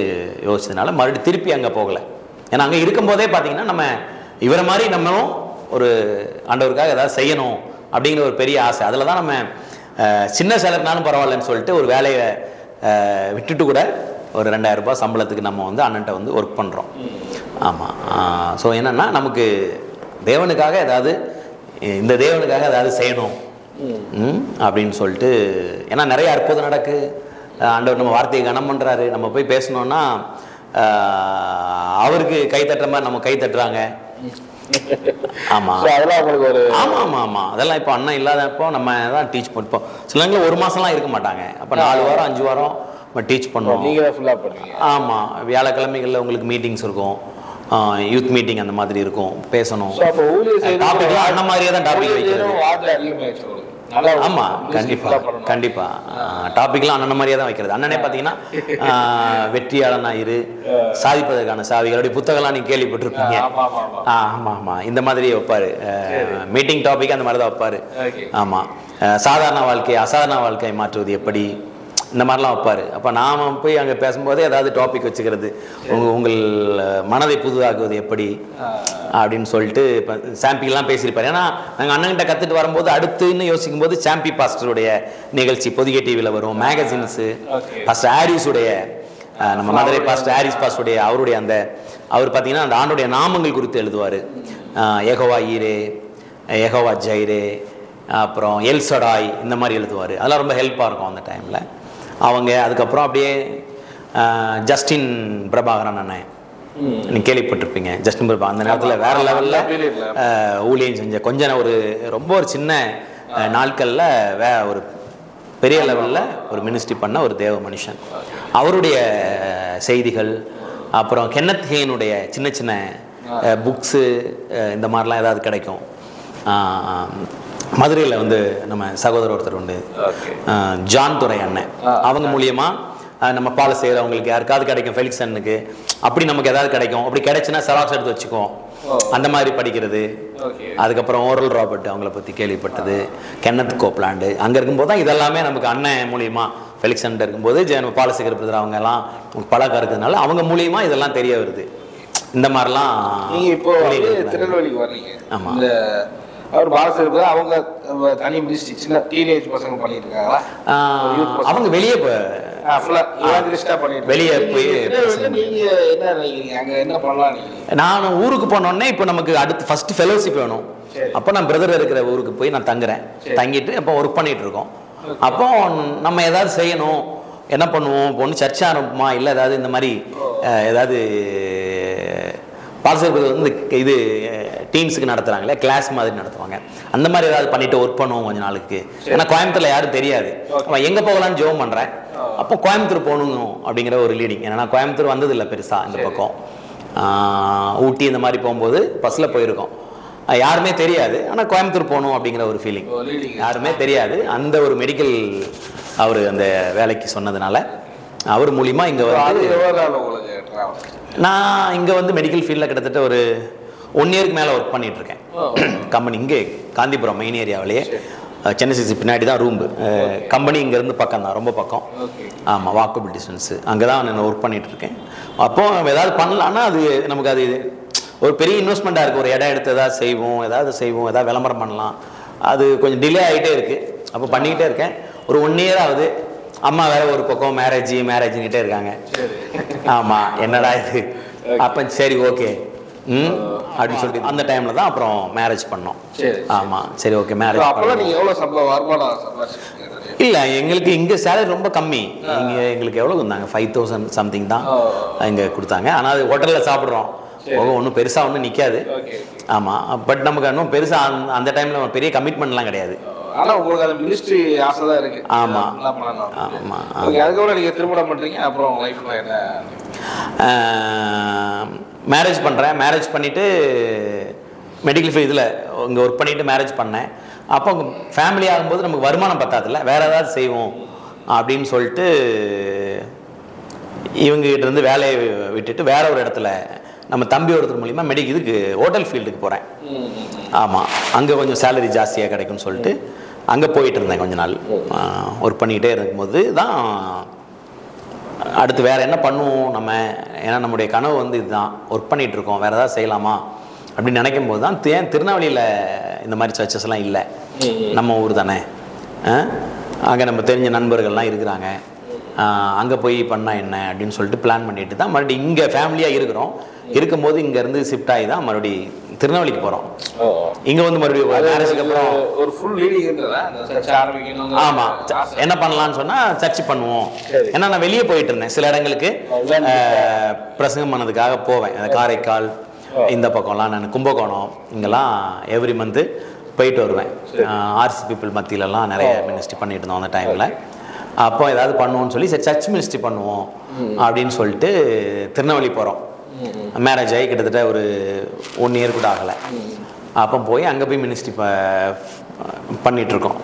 யோசிச்சதுனால மறுபடியும் திருப்பி அங்கே போகலை. ஏன்னா அங்கே இருக்கும்போதே பார்த்தீங்கன்னா நம்ம இவரை மாதிரி நம்மளும் ஒரு ஆண்டவருக்காக ஏதாவது செய்யணும் அப்படிங்கிற ஒரு பெரிய ஆசை. அதில் தான் நம்ம சின்ன சேலரினாலும் பரவாயில்லன்னு சொல்லிட்டு ஒரு வேலையை விட்டுட்டு கூட ஒரு 2000 ரூபாய் சம்பளத்துக்கு நம்ம வந்து அண்ணன்ட்ட வந்து ஒர்க் பண்ணுறோம். ஆமாம். ஸோ என்னென்னா நமக்கு தேவனுக்காக ஏதாவது, இந்த தேவனுக்காக ஏதாவது செய்யணும் அப்படின்னு சொல்லிட்டு, ஏன்னா நிறைய அற்புதம் நடக்கு, ஆண்டவர் நம்ம வார்த்தையை கனம் பண்ணுறாரு. நம்ம போய் பேசணுன்னா அவருக்கு கை தட்டுற மாதிரி நம்ம கை தட்டுறாங்க. ஆமா ஆமா. அதெல்லாம் இப்போ அண்ணன் இல்லாதப்போ நம்ம தான் டீச் பண்ணிப்போம். சிலவங்களும் 1 மாசம்லாம் இருக்க மாட்டாங்க. அப்போ 4 வாரம் 5 வாரம் நம்ம டீச் பண்ணுவோம். ஆமா, வியாழக்கிழமைகளில் உங்களுக்கு மீட்டிங்ஸ் இருக்கும், யூத் மீட்டிங் அந்த மாதிரி இருக்கும், பேசணும். டாபிக்லாம் அண்ணன் மாதிரியே தான் டாபிக் வைக்கிறது. ஆமா, கண்டிப்பா கண்டிப்பா. டாபிக்லாம் அண்ணன் மாதிரியே தான் வைக்கிறது. அண்ணனே பார்த்தீங்கன்னா வெற்றியாளனா இரு, சாதிப்பதற்கான சாவிகளுடைய புத்தகம்லாம் நீங்க கேள்விப்பட்டிருப்பீங்க. ஆமா ஆமா, இந்த மாதிரி வைப்பாரு. மீட்டிங் டாபிக் அந்த மாதிரி தான் வைப்பாரு. ஆமா, சாதாரண வாழ்க்கை அசாதாரண வாழ்க்கையை மாற்றுவது எப்படி, இந்த மாதிரிலாம் வைப்பார். அப்போ நாம் போய் அங்கே பேசும்போதே ஏதாவது டாபிக் வச்சுக்கிறது, உங்கள் மனதை புதுதாக்குவது எப்படி அப்படின்னு சொல்லிட்டு இப்போ சாம்பிலாம் பேசியிருப்பார். ஏன்னா நாங்கள் அண்ணன்கிட்ட கற்றுட்டு வரும்போது அடுத்துன்னு யோசிக்கும் போது சாம்பி பாஸ்டருடைய நிகழ்ச்சி பொதிகை டிவியில் வரும், மேகசின்ஸு, பாஸ்டர் ஹாரிஸுடைய, நம்ம மதுரை பாஸ்டர் ஹாரிஸ் பாஸ்டருடைய அவருடைய அந்த அவர் பார்த்தீங்கன்னா அந்த ஆண்டுடைய நாமங்கள் குறித்து எழுதுவார். யெகோவா ஈரே, யெகோவா ஜைரே, அப்புறம் எல்சடாய், இந்த மாதிரி எழுதுவார். அதெல்லாம் ரொம்ப ஹெல்ப்பாக இருக்கும் அந்த டைமில் அவங்க. அதுக்கப்புறம் அப்படியே ஜஸ்டின் பிரபாகரன் அண்ணன், நீங்கள் கேள்விப்பட்டிருப்பீங்க. ஜஸ்டின் பிரபா அந்த நேரத்தில் வேற லெவலில் ஊழியம் செஞ்ச கொஞ்சம் ஒரு சின்ன நாட்களில் ஒரு பெரிய லெவலில் ஒரு மினிஸ்ட்ரி பண்ண ஒரு தேவ மனுஷன். அவருடைய செய்திகள், அப்புறம் கென்னத் ஹேனுடைய சின்ன சின்ன புக்ஸு, இந்த மாதிரிலாம் ஏதாவது கிடைக்கும். மதுரையில் வந்து நம்ம சகோதரர் ஒருத்தர் உண்டு, ஜான் துரை அண்ணன், அவங்க மூலியமாக நம்ம பாலை செய்கிறவங்களுக்கு யாருக்காவது கிடைக்கும், ஃபெலிக்ஸ் அண்ணனுக்கு அப்படி நமக்கு ஏதாவது கிடைக்கும். அப்படி கிடைச்சுன்னா செராக்ஸ் எடுத்து வச்சுக்குவோம், அந்த மாதிரி படிக்கிறது. அதுக்கப்புறம் ஓரல் ராபர்ட் அவங்கள பற்றி கேள்விப்பட்டது, கென்னத் கோப்லாண்டு. அங்கே இருக்கும்போது தான் இதெல்லாமே நமக்கு அண்ணன் மூலியமாக, ஃபெலிக்ஸ் அண்ணன் இருக்கும்போது நம்ம பாலை செய்கிற பிரதர் அவங்க எல்லாம் பழக்கம் இருக்கிறதுனால அவங்க மூலியமாக இதெல்லாம் தெரிய வருது. இந்த மாதிரிலாம் நீங்கள் இப்போ திருநெல்வேலிக்கு வர்றீங்க. ஆமாம், அவர் பாலசேகர் அவங்க தனி மினிஸ்ட்ரி சின்ன டீனேஜ் பசங்க பண்ணிட்டு இருக்காங்க. அவங்க வெளியே வெளியே போய் நான் ஊருக்கு போனோடனே இப்போ நமக்கு அடுத்து ஃபர்ஸ்ட் ஃபெலோஷிப் வேணும். அப்போ நான் பிரதர் இருக்கிற ஊருக்கு போய் நான் தங்குறேன். தங்கிட்டு அப்போ ஒர்க் பண்ணிட்டு இருக்கோம். அப்போ நம்ம ஏதாவது செய்யணும், என்ன பண்ணுவோம், பொண்ணு சர்ச்சை ஆரம்பிப்போமா, இல்லை ஏதாவது இந்த மாதிரி ஏதாவது பாலசேகர் வந்து இது டீன்ஸுக்கு நடத்துகிறாங்களே கிளாஸ் மாதிரி நடத்துவாங்க, அந்த மாதிரி ஏதாவது பண்ணிட்டு ஒர்க் பண்ணுவோம் கொஞ்ச நாளுக்கு. ஏன்னா கோயம்புத்தூர்ல யாரும் தெரியாது. அவன் எங்கே போகலான்னு ஜோம் பண்ணுறேன். அப்போ கோயம்புத்தூர் போகணும் அப்படிங்கிற ஒரு லீடிங். ஏன்னா கோயம்புத்தூர் வந்ததில்லை பெருசாக இந்த பக்கம். ஊட்டி இந்த மாதிரி போகும்போது பஸ்ஸில் போயிருக்கோம், யாருமே தெரியாது. ஆனால் கோயம்புத்தூர் போகணும் அப்படிங்கிற ஒரு ஃபீலிங், யாருமே தெரியாது. அந்த ஒரு மெடிக்கல் அவர் அந்த வேலைக்கு சொன்னதுனால அவர் மூலிமா இங்கே வந்து நான் இங்கே வந்து மெடிக்கல் ஃபீல்டில் கிட்டத்தட்ட ஒரு 1 இயருக்கு மேலே ஒர்க் பண்ணிகிட்ருக்கேன். கம்பெனி இங்கே காந்திபுரம் மெயின் ஏரியாவிலேயே, சென்னை சிசி பின்னாடி தான் ரூம்பு. கம்பெனி இங்கேருந்து பக்கம் தான், ரொம்ப பக்கம். ஆமாம், வாக்கபிள் டிஸ்டன்ஸு. அங்கே தான் நான் ஒர்க் பண்ணிகிட்ருக்கேன். அப்போது ஏதாவது பண்ணலான்னா அது நமக்கு அது ஒரு பெரிய இன்வெஸ்ட்மெண்ட்டாக இருக்குது. ஒரு இடம் எடுத்து ஏதாவது செய்வோம், ஏதாவது விளம்பரம் பண்ணலாம். அது கொஞ்சம் டிலே ஆகிட்டே இருக்குது. அப்போ பண்ணிக்கிட்டே இருக்கேன். ஒரு 1 இயர் ஆகுது. அம்மா வேற ஒரு பக்கம் மேரேஜ்கிட்டே இருக்காங்க. ஆமாம், என்னடா இது. அப்போ சரி ஓகே அப்படின்னு சொல்லிட்டு அந்த டைமில் தான் அப்புறம் மேரேஜ் பண்ணோம். ஆமாம், சரி ஓகே மேரேஜ். இல்லை, எங்களுக்கு இங்கே சேலரி ரொம்ப கம்மி. இங்கே எங்களுக்கு எவ்வளோ இருந்தாங்க, 5000 சம்திங் தான் இங்கே கொடுத்தாங்க. ஆனால் அது ஹோட்டலில் சாப்பிட்றோம். போக ஒன்றும் பெருசாக ஒன்றும் நிற்காது. ஆமாம், பட் நமக்கு இன்னும் பெருசாக அந்த டைமில் பெரிய கமிட்மெண்ட்லாம் கிடையாது. ஆனால் உங்களுக்கு அது மினிஸ்ட்ரி ஆசை தான் இருக்குது. ஆமாம் ஆமாம். அதுக்கப்புறம் நீங்கள் திருமணம் பண்ணுறீங்க, அப்புறம் லைஃப்பில் என்ன? மேரேஜ் பண்ணுறேன். மேரேஜ் பண்ணிவிட்டு மெடிக்கல் ஃபீல்டு இதில் இங்கே ஒர்க் பண்ணிவிட்டு மேரேஜ் பண்ணேன். அப்போ ஃபேமிலி ஆகும்போது நமக்கு வருமானம் பத்தாதில்ல, வேறு ஏதாவது செய்வோம் அப்படின்னு சொல்லிட்டு இவங்ககிட்ட இருந்து வேலையை விட்டுட்டு வேற ஒரு இடத்துல நம்ம தம்பி ஒருத்தர் மூலிமா இதுக்கு ஹோட்டல் ஃபீல்டுக்கு போகிறேன். ஆமாம், அங்கே கொஞ்சம் சேலரி ஜாஸ்தியாக கிடைக்கும்னு சொல்லிட்டு அங்கே போயிட்டு இருந்தேன் கொஞ்ச நாள். ஒர்க் பண்ணிக்கிட்டே இருக்கும்போது தான் அடுத்து வேறு என்ன பண்ணுவோம் நம்ம, ஏன்னா நம்முடைய கனவு இதுதான், ஒர்க் பண்ணிகிட்ருக்கோம், வேறு ஏதாவது செய்யலாமா அப்படின்னு நினைக்கும் போது தான் ஏன் திருநெல்வேலியில் இந்த மாதிரி சர்ச்சஸ்லாம் இல்லை, நம்ம ஊர் தானே, அங்கே நம்ம தெரிஞ்ச நண்பர்கள்லாம் இருக்கிறாங்க, அங்கே போய் பண்ணால் என்ன அப்படின்னு சொல்லிட்டு பிளான் பண்ணிட்டு தான் மறுபடியும் இங்கே ஃபேமிலியாக இருக்கிறோம். இருக்கும்போது இங்கேருந்து ஷிஃப்ட் ஆகி தான் மறுபடியும் திருநெல்வேலிக்கு போகிறோம். இங்கே மறுபடியும் மேரேஜுக்கு அப்புறம் ஒரு ஃபுல் லீடிங் இருந்ததா ஆரம்பிக்கணும். ஆமாம், என்ன பண்ணலான்னு சொன்னால் சர்ச் பண்ணுவோம். ஏன்னா நான் வெளியே போயிட்டு இருந்தேன், சில இடங்களுக்கு பிரசங்கம் பண்ணதுக்காக போவேன். காரைக்கால் இந்த பக்கம்லாம், நான் கும்பகோணம் இங்கெல்லாம் எவ்ரி மந்த்து போயிட்டு வருவேன். ஆர்சி பீப்புள் மத்தியிலலாம் நிறைய மினிஸ்ட்ரி பண்ணிட்டு இருந்தோம் அந்த டைமில். அப்போ ஏதாவது பண்ணுவோம்னு சொல்லி சரி சர்ச் மினிஸ்ட்ரி பண்ணுவோம் அப்படின்னு சொல்லிட்டு திருநெல்வேலி போகிறோம். மேரேஜ் ஆகி கிட்டத்தட்ட ஒரு 1 இயர் கூட ஆகலை. அப்போ போய் அங்கே போய் மினிஸ்ட்ரி பண்ணிகிட்ருக்கோம்.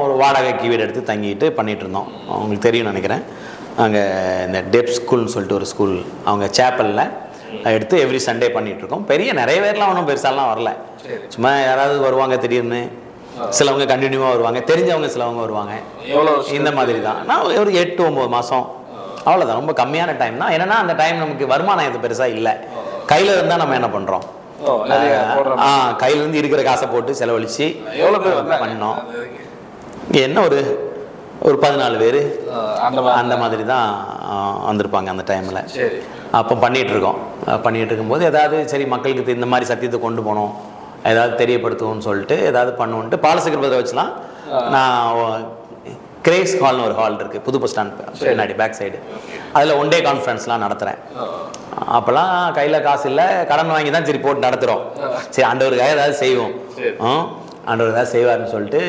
ஒரு வாடகைக்கு வீடு எடுத்து தங்கிட்டு பண்ணிகிட்டு இருந்தோம். அவங்களுக்கு தெரியும்னு நினைக்கிறேன். அங்கே இந்த டெப் ஸ்கூல்னு சொல்லிட்டு ஒரு ஸ்கூல், அவங்க சேப்பலில் எடுத்து எவ்ரி சண்டே பண்ணிகிட்ருக்கோம். நிறைய பேர்லாம் ஒன்றும் பெருசாலாம் வரல, சும்மா யாராவது வருவாங்க திடீர்னு, சிலவங்க கண்டினியூவாக வருவாங்க, தெரிஞ்சவங்க சிலவங்க வருவாங்க. இந்த மாதிரி தான். நான் ஒரு 8-9 மாதம் அவ்வளோதான், ரொம்ப கம்மியான டைம் தான். ஏன்னா அந்த டைம் நமக்கு வருமானம் எது பெருசாக இல்லை, கையில் இருந்தால் நம்ம என்ன பண்ணுறோம், கையிலேருந்து இருக்கிற காசை போட்டு செலவழித்து பண்ணோம். என்ன ஒரு 14 பேர் அந்த மாதிரி தான் வந்திருப்பாங்க அந்த டைமில். அப்போ பண்ணிகிட்டு இருக்கும்போது ஏதாவது சரி மக்களுக்கு இந்த மாதிரி சத்தியத்தை கொண்டு போகணும், ஏதாவது தெரியப்படுத்துவோம்னு சொல்லிட்டு ஏதாவது பண்ணுவோன்ட்டு பாலசக்கரபதியில் வச்சுலாம். நான் கிரேஸ் ஹால்னு ஒரு ஹால் இருக்குது புது பஸ் ஸ்டாண்ட் பின்னாடி பேக் சைடு, அதில் 1 டே கான்ஃபரன்ஸ்லாம் நடத்துகிறேன். அப்போல்லாம் கையில் காசு இல்லை, கடன் வாங்கி தான் சரி போட்டு நடத்துகிறோம். சரி ஆண்டவருக்காக ஏதாவது செய்வோம், ஆண்டவர் ஏதாவது செய்வார்னு சொல்லிட்டு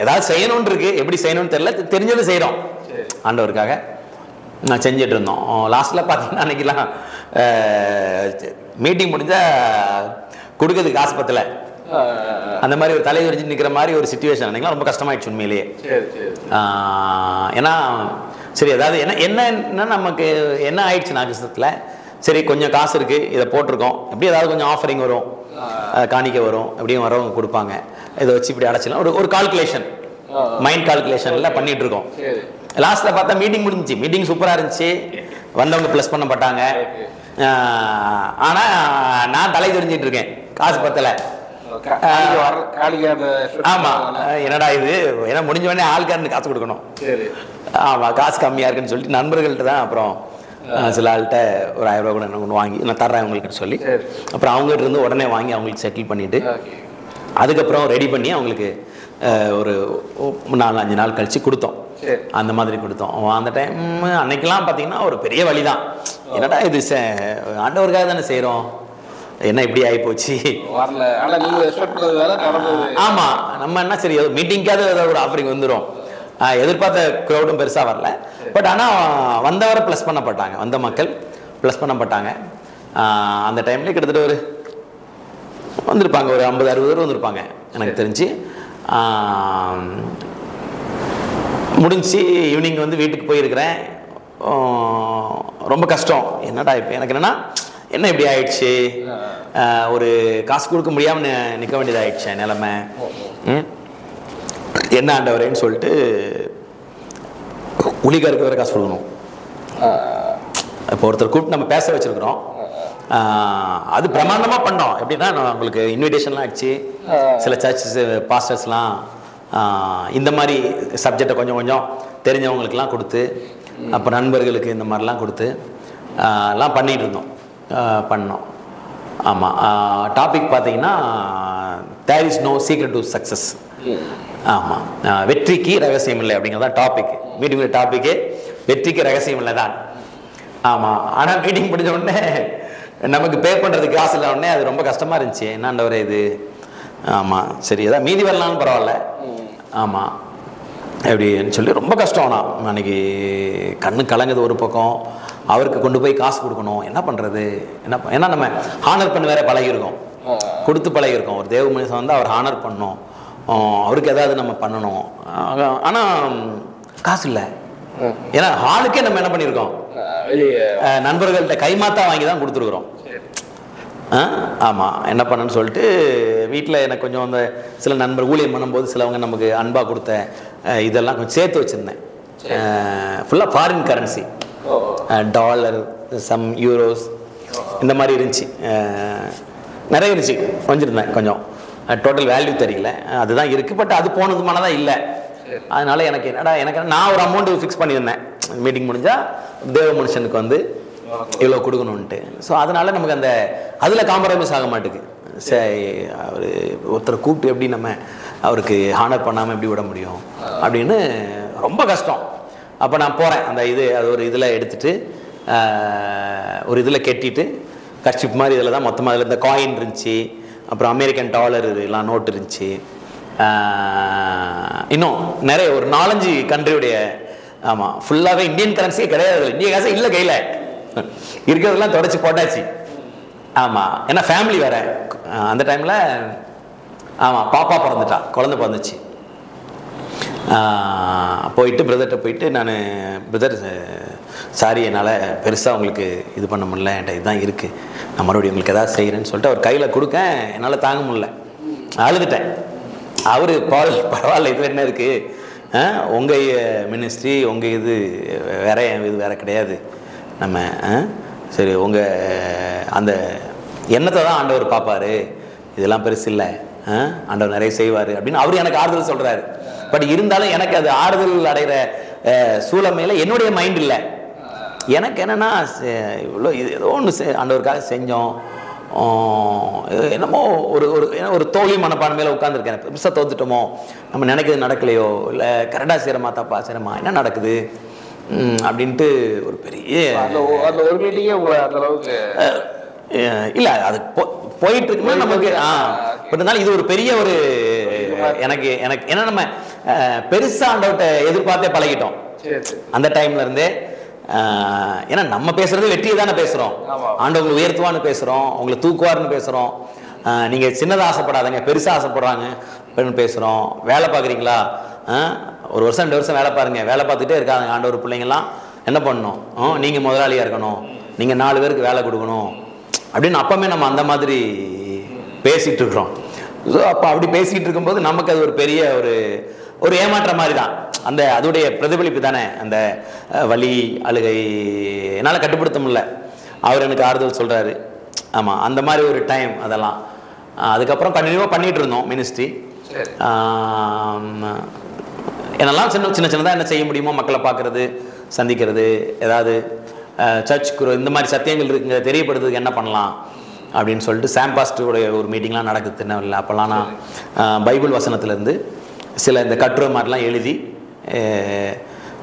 ஏதாவது செய்யணும்னு இருக்கு, எப்படி செய்யணும்னு தெரியல, தெரிஞ்சது செய்கிறோம் ஆண்டவருக்காக. நான் செஞ்சிட்டு இருந்தோம். லாஸ்ட்டில் பார்த்தீங்கன்னா அன்றைக்கெலாம் மீட்டிங் முடிஞ்சால் கொடுக்கறதுக்கு காசு பத்தல, அந்த மாதிரி ஒரு தலையை வரைஞ்சி நிற்கிற மாதிரி ஒரு சிச்சுவேஷன் அன்றைக்கெலாம் ரொம்ப கஷ்டமாயிடுச்சு உண்மையிலேயே. ஏன்னா சரி ஏதாவது என்ன நமக்கு என்ன ஆயிடுச்சு நாகசத்தில், சரி கொஞ்சம் காசு இருக்குது, இதை போட்டிருக்கோம், எப்படி ஏதாவது கொஞ்சம் ஆஃபரிங் வரும், காணிக்க வரும், எப்படியும் வரவங்க கொடுப்பாங்க, இதை வச்சு இப்படி அடைச்சிடலாம், ஒரு கால்குலேஷன், மைண்ட் கால்குலேஷன்லாம் பண்ணிகிட்டு இருக்கோம். லாஸ்ட்டில் பார்த்தா மீட்டிங் முடிஞ்சிச்சு. மீட்டிங் சூப்பராக இருந்துச்சு, வந்தவங்க ப்ளஸ் பண்ணப்பட்டாங்க. ஆனால் நான் தலை தெரிஞ்சிட்டு இருக்கேன், காசு பத்தலை. ஆமாம், என்னடா இது, ஏன்னா முடிஞ்ச உடனே ஆள்காரனுக்கு காசு கொடுக்கணும். ஆமாம், காசு கம்மியாக இருக்குன்னு சொல்லிட்டு நண்பர்கள்ட்ட தான் அப்புறம் சில ஆள்கிட்ட ஒரு 1000 ரூபா கூட என்ன ஒன்று வாங்கி நான் தர்றேன் அவங்களுக்கு சொல்லி, அப்புறம் அவங்ககிட்ட இருந்து உடனே வாங்கி அவங்களுக்கு செட்டில் பண்ணிவிட்டு அதுக்கப்புறம் ரெடி பண்ணி அவங்களுக்கு ஒரு 4-5 நாள் கழித்து கொடுத்தோம். அந்த மாதிரி கொடுத்தோம். அந்த டைம் அன்னைக்கெல்லாம் பார்த்தீங்கன்னா ஒரு பெரிய வழி தான். என்னடா இது ஆண்டவருக்காக தானே செய்கிறோம், என்ன இப்படி ஆகிப்போச்சு. ஆமாம், நம்ம என்ன சரி மீட்டிங்காவது ஏதாவது ஒரு ஆஃபரிங் வந்துடும், எதிர்பார்த்த க்ரௌடும் பெருசாக வரல. பட் ஆனால் வந்தவரை ப்ளஸ் பண்ணப்பட்டாங்க, வந்த மக்கள் ப்ளஸ் பண்ணப்பட்டாங்க. அந்த டைம்லேயே கிட்டத்தட்ட வந்திருப்பாங்க, ஒரு 50-60 பேர் வந்திருப்பாங்க எனக்கு தெரிஞ்சு. முடிஞ்சு ஈவினிங் வீட்டுக்கு போயிருக்கிறேன். ரொம்ப கஷ்டம், என்னடா இப்போ எனக்கு என்ன இப்படி ஆயிடுச்சு, ஒரு காசு கொடுக்க முடியாமல் நிற்க வேண்டியதாகிடுச்சு நிலைமை, என்ன ஆண்டவரேன்னு சொல்லிட்டு உளிகாருக்கு வேறு காசு கொடுக்கணும். இப்போ ஒருத்தர் கூப்பிட்டு நம்ம பேச வச்சுருக்குறோம், அது பிரமாண்டமாக பண்ணோம். எப்படின்னா உங்களுக்கு இன்விடேஷன்லாம் ஆயிடுச்சு, சில சர்ச்சஸ் பாஸ்டர்ஸ்லாம் இந்த மாதிரி சப்ஜெக்டை கொஞ்சம் கொஞ்சம் தெரிஞ்சவங்களுக்கெல்லாம் கொடுத்து, அப்போ நண்பர்களுக்கு இந்த மாதிரிலாம் கொடுத்து எல்லாம் பண்ணிகிட்டு இருந்தோம், பண்ணோம். ஆமாம், டாபிக் பார்த்தீங்கன்னா there is no secret to success. ஆமாம், வெற்றிக்கு ரகசியம் இல்லை அப்படிங்கிறதான் டாபிக். மீட்டிங்கில் டாப்பிக்கு வெற்றிக்கு ரகசியம் இல்லை தான். ஆமாம். ஆனால் மீட்டிங் முடிஞ்ச உடனே நமக்கு பே பண்ணுறதுக்கு காசு இல்லை உடனே அது ரொம்ப கஷ்டமாக இருந்துச்சு. என்னாண்டவரே இது. ஆமாம் சரி ஏதாவது மீதி வரலான்னு பரவாயில்ல. ஆமாம் எப்படின்னு சொல்லி ரொம்ப கஷ்டம். ஆனால் அன்றைக்கி கண்ணு கலங்குது ஒரு பக்கம். அவருக்கு கொண்டு போய் காசு கொடுக்கணும், என்ன பண்ணுறது, ஏன்னா நம்ம ஹானர் பண்ண வேற பழகிருக்கோம், கொடுத்து பழகிருக்கோம். ஒரு தேவ மனுஷன் வந்து அவர் ஹானர் பண்ணணும், அவருக்கு ஏதாவது நம்ம பண்ணணும். ஆனால் காசு இல்லை. ஏன்னா ஹாலுக்கே நம்ம என்ன பண்ணியிருக்கோம், நண்பர்கள்ட்ட கைமாத்தா வாங்கி தான் கொடுத்துருக்குறோம். ஆமாம் என்ன பண்ணணும்னு சொல்லிட்டு வீட்டில் எனக்கு கொஞ்சம் அந்த சில நண்பர் ஊழியம் பண்ணும்போது சிலவங்க நமக்கு அன்பாக கொடுத்த இதெல்லாம் கொஞ்சம் சேர்த்து வச்சுருந்தேன். ஃபுல்லாக foreign currency, dollar, some euros இந்த மாதிரி இருந்துச்சு. நிறைய இருந்துச்சு, கொஞ்சிருந்தேன் கொஞ்சம். டோட்டல் வேல்யூ தெரியல, அதுதான் இருக்குது. பட் அது போனதுமானதான் இல்லை. அதனால் எனக்கு என்னடா, எனக்கு நான் ஒரு அமௌண்ட்டு ஃபிக்ஸ் பண்ணியிருந்தேன். மீட்டிங் முடிஞ்சால் தேவ மனுஷனுக்கு வந்து இவ்வளோ கொடுக்கணுன்ட்டு. ஸோ அதனால் நமக்கு அந்த அதில் காம்ப்ரமைஸ் ஆக மாட்டேங்குது. சரி அவர் ஒருத்தரை கூப்பிட்டு எப்படி நம்ம அவருக்கு ஹானர் பண்ணாமல் எப்படி விட முடியும் அப்படின்னு ரொம்ப கஷ்டம். அப்போ நான் போகிறேன், அந்த அது ஒரு இதில் எடுத்துகிட்டு ஒரு இதில் கெட்டிட்டு கர்ச்சிப் மாதிரி இதில் தான் மொத்தமாக அதில் இந்த காயின் இருந்துச்சு, அப்புறம் அமெரிக்கன் டாலர் இதெல்லாம் நோட்டு இருந்துச்சு, இன்னும் நிறைய ஒரு 4-5 கண்ட்ரியுடைய. ஆமாம் ஃபுல்லாகவே இந்தியன் கரன்சியே கிடையாது, இந்திய காசே இல்லை கையில், இருக்கிறதெல்லாம் தொடச்சி போட்டாச்சு. ஆமாம் ஏன்னா ஃபேமிலி வேறு அந்த டைமில். ஆமாம் பாப்பா பிறந்துட்டா, குழந்தை பிறந்துச்சு. போயிட்டு பிரதர்கிட்ட போயிட்டு நான் பிரதர் சாரி என்னால் பெருசாக உங்களுக்கு இது பண்ண முடியல, என்கிட்ட இதுதான் இருக்குது, நான் மறுபடியும் உங்களுக்கு எதாவது செய்கிறேன்னு சொல்லிட்டு அவர் கையில் கொடுக்க என்னால் தாங்க முடியல, அழுதுட்டேன். அவர் பரவாயில்ல இதில் என்ன இருக்குது, உங்கள் மினிஸ்ட்ரி உங்கள் இது வேற, இது வேறு கிடையாது, நம்ம சரி உங்கள் அந்த எண்ணத்தை தான் ஆண்டவர் பார்ப்பார், இதெல்லாம் பெருசு இல்லை, ஆண்டவர் நிறைய செய்வார் அப்படின்னு அவர் எனக்கு ஆறுதல் சொல்கிறாரு. பட் இருந்தாலும் எனக்கு அது ஆறுதல் அடைகிற சூழமையில் என்னுடைய மைண்ட் இல்லை. எனக்கு என்னென்னா இவ்வளோ ஏதோ ஒன்று ஆண்டவருக்காக செஞ்சோம், என்னமோ ஒரு ஒரு தோல்வி மனப்பான்மையில் உட்காந்துருக்கேன். பெருசாக தோத்துட்டோமோ, நம்ம நினைக்கிறது நடக்கலையோ, இல்லை கரெக்டாக செய்கிறமா தப்பா செய்கிறமா, என்ன நடக்குது அப்படின்ட்டு ஒரு பெரிய ஒரு மீட்டிங்கே அந்த அளவுக்கு இல்லை. அது போயிட்டு இருக்குன்னா நமக்கு பட் இருந்தாலும் இது ஒரு பெரிய ஒரு எனக்கு ஏன்னா நம்ம பெருசாக ஆண்டவர்கிட்ட எதிர்பார்த்தே பழகிட்டோம் அந்த டைம்ல இருந்தே. ஏன்னா நம்ம பேசுறது வெற்றியை தானே பேசுறோம், ஆண்டவங்களை உயர்த்துவான்னு பேசுறோம், உங்களை தூக்குவார்னு பேசுறோம். நீங்க சின்னதாக ஆசைப்படாதீங்க, பெருசாக ஆசைப்படுறாங்க பேசுறோம். வேலை பார்க்குறீங்களா, 1 வருஷம் 2 வருஷம் வேலை பாருங்க, வேலை பார்த்துட்டே இருக்காங்க ஆண்டவர் பிள்ளைங்கள்லாம். என்ன பண்ணணும், நீங்க முதலாளியா இருக்கணும், நீங்க 4 பேருக்கு வேலை கொடுக்கணும் அப்படின்னு அப்பமே நம்ம அந்த மாதிரி பேசிட்டு இருக்கிறோம். ஸோ அப்போ அப்படி பேசிட்டு இருக்கும்போது நமக்கு அது ஒரு பெரிய ஒரு ஏமாற்ற மாதிரி தான். அந்த அதோடைய பிரதிபலிப்பு தானே அந்த வலி அழுகை என்னால் கட்டுப்படுத்த முடியல. அவர் எனக்கு ஆறுதல் சொல்கிறாரு. ஆமாம் அந்த மாதிரி ஒரு டைம் அதெல்லாம். அதுக்கப்புறம் கண்டினியூவாக பண்ணிகிட்டு இருந்தோம் மினிஸ்ட்ரி. என்னெல்லாம் சின்னதாக என்ன செய்ய முடியுமோ, மக்களை பார்க்குறது, சந்திக்கிறது, ஏதாவது சர்ச்சுக்கு இந்த மாதிரி சத்தியங்கள் இருக்குங்க தெரியப்படுறதுக்கு என்ன பண்ணலாம் அப்படின்னு சொல்லிட்டு சாம்பாஸ்டருடைய ஒரு மீட்டிங்லாம் நடக்குது திருநெல்வேலியில். அப்போல்லாம் நான் பைபிள் வசனத்துலேருந்து சில இந்த கட்டுரை மாதிரிலாம் எழுதி,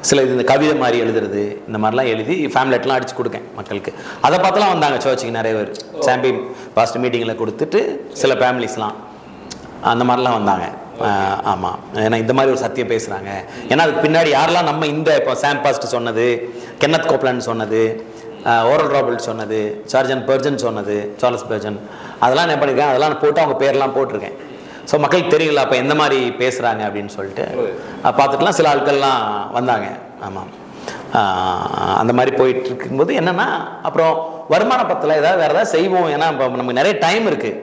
சில இந்த கவிதை மாதிரி எழுதுறது, இந்த மாதிரிலாம் எழுதி ஃபேம்லெட்லாம் அடித்து கொடுக்கேன் மக்களுக்கு. அதை பார்த்துலாம் வந்தாங்க சர்ச்சுக்கு நிறைய பேர். சாம்பி பாஸ்ட் மீட்டிங்கில் கொடுத்துட்டு சில ஃபேமிலிஸ்லாம் அந்த மாதிரிலாம் வந்தாங்க. ஆமாம் ஏன்னா இந்த மாதிரி ஒரு சத்தியம் பேசுகிறாங்க. ஏன்னா அதுக்கு பின்னாடி யாரெல்லாம் நம்ம இந்த இப்போ சாம் பாஸ்ட் சொன்னது, கென்னத் கோப்லாண்ட் சொன்னது, ஓரல் ராபர்ட் சொன்னது, சார்ஜன் பெர்ஜன் சொன்னது, சார்லஸ் பெர்ஜன், அதெல்லாம் என்ன பண்ணியிருக்கேன், அதெல்லாம் போட்டு அவங்க பேர்லாம் போட்டிருக்கேன். ஸோ மக்களுக்கு தெரியல அப்போ எந்த மாதிரி பேசுகிறாங்க அப்படின்னு சொல்லிட்டு பார்த்துட்டுலாம் சில ஆட்கள்லாம் வந்தாங்க. ஆமாம் அந்த மாதிரி போயிட்டு இருக்கும்போது என்னென்னா அப்புறம் வருமான பத்தில் ஏதாவது வேறு ஏதாவது செய்வோம். ஏன்னா இப்போ நமக்கு நிறைய டைம் இருக்குது,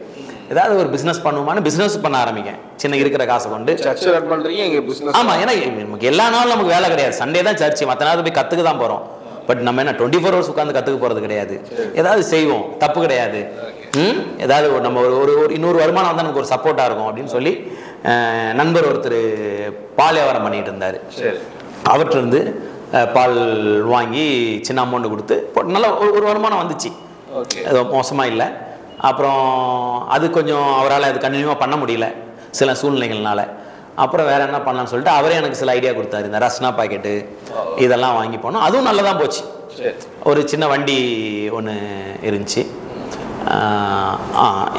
ஏதாவது ஒரு பிஸ்னஸ் பண்ணுவோமான்னு பிஸ்னஸ் பண்ண ஆரம்பிக்கேன். சின்ன இருக்கிற காசை கொண்டு ஆமாம். ஏன்னா நமக்கு எல்லா நாளும் நமக்கு வேலை கிடையாது, சண்டே தான் சர்ச்சு, மற்ற நாள் போய் கற்றுக்க தான் போகிறோம். பட் நம்ம என்ன 24 hours உட்காந்து கற்றுக்க போகிறது கிடையாது, ஏதாவது செய்வோம், தப்பு கிடையாது. ஏதாவது நம்ம ஒரு இன்னொரு வருமானம் வந்து நமக்கு ஒரு சப்போர்ட்டாக இருக்கும் அப்படின்னு சொல்லி நண்பர் ஒருத்தர் பால் வியாபாரம் பண்ணிட்டு இருந்தார். அவற்றிலிருந்து பால் வாங்கி சின்ன அமௌண்ட் கொடுத்து போட்டு நல்லா ஒரு வருமானம் வந்துச்சு, அது மோசமாக இல்லை. அப்புறம் அது கொஞ்சம் அவரால் அது கண்டினியூவாக பண்ண முடியல சில சூழ்நிலைகள்னால. அப்புறம் வேறு என்ன பண்ணலான்னு சொல்லிட்டு அவரே எனக்கு சில ஐடியா கொடுத்தாரு. இந்த ரஸ்னா பாக்கெட்டு இதெல்லாம் வாங்கி போனோம், அதுவும் நல்லா தான் போச்சு. ஒரு சின்ன வண்டி ஒன்று இருந்துச்சு,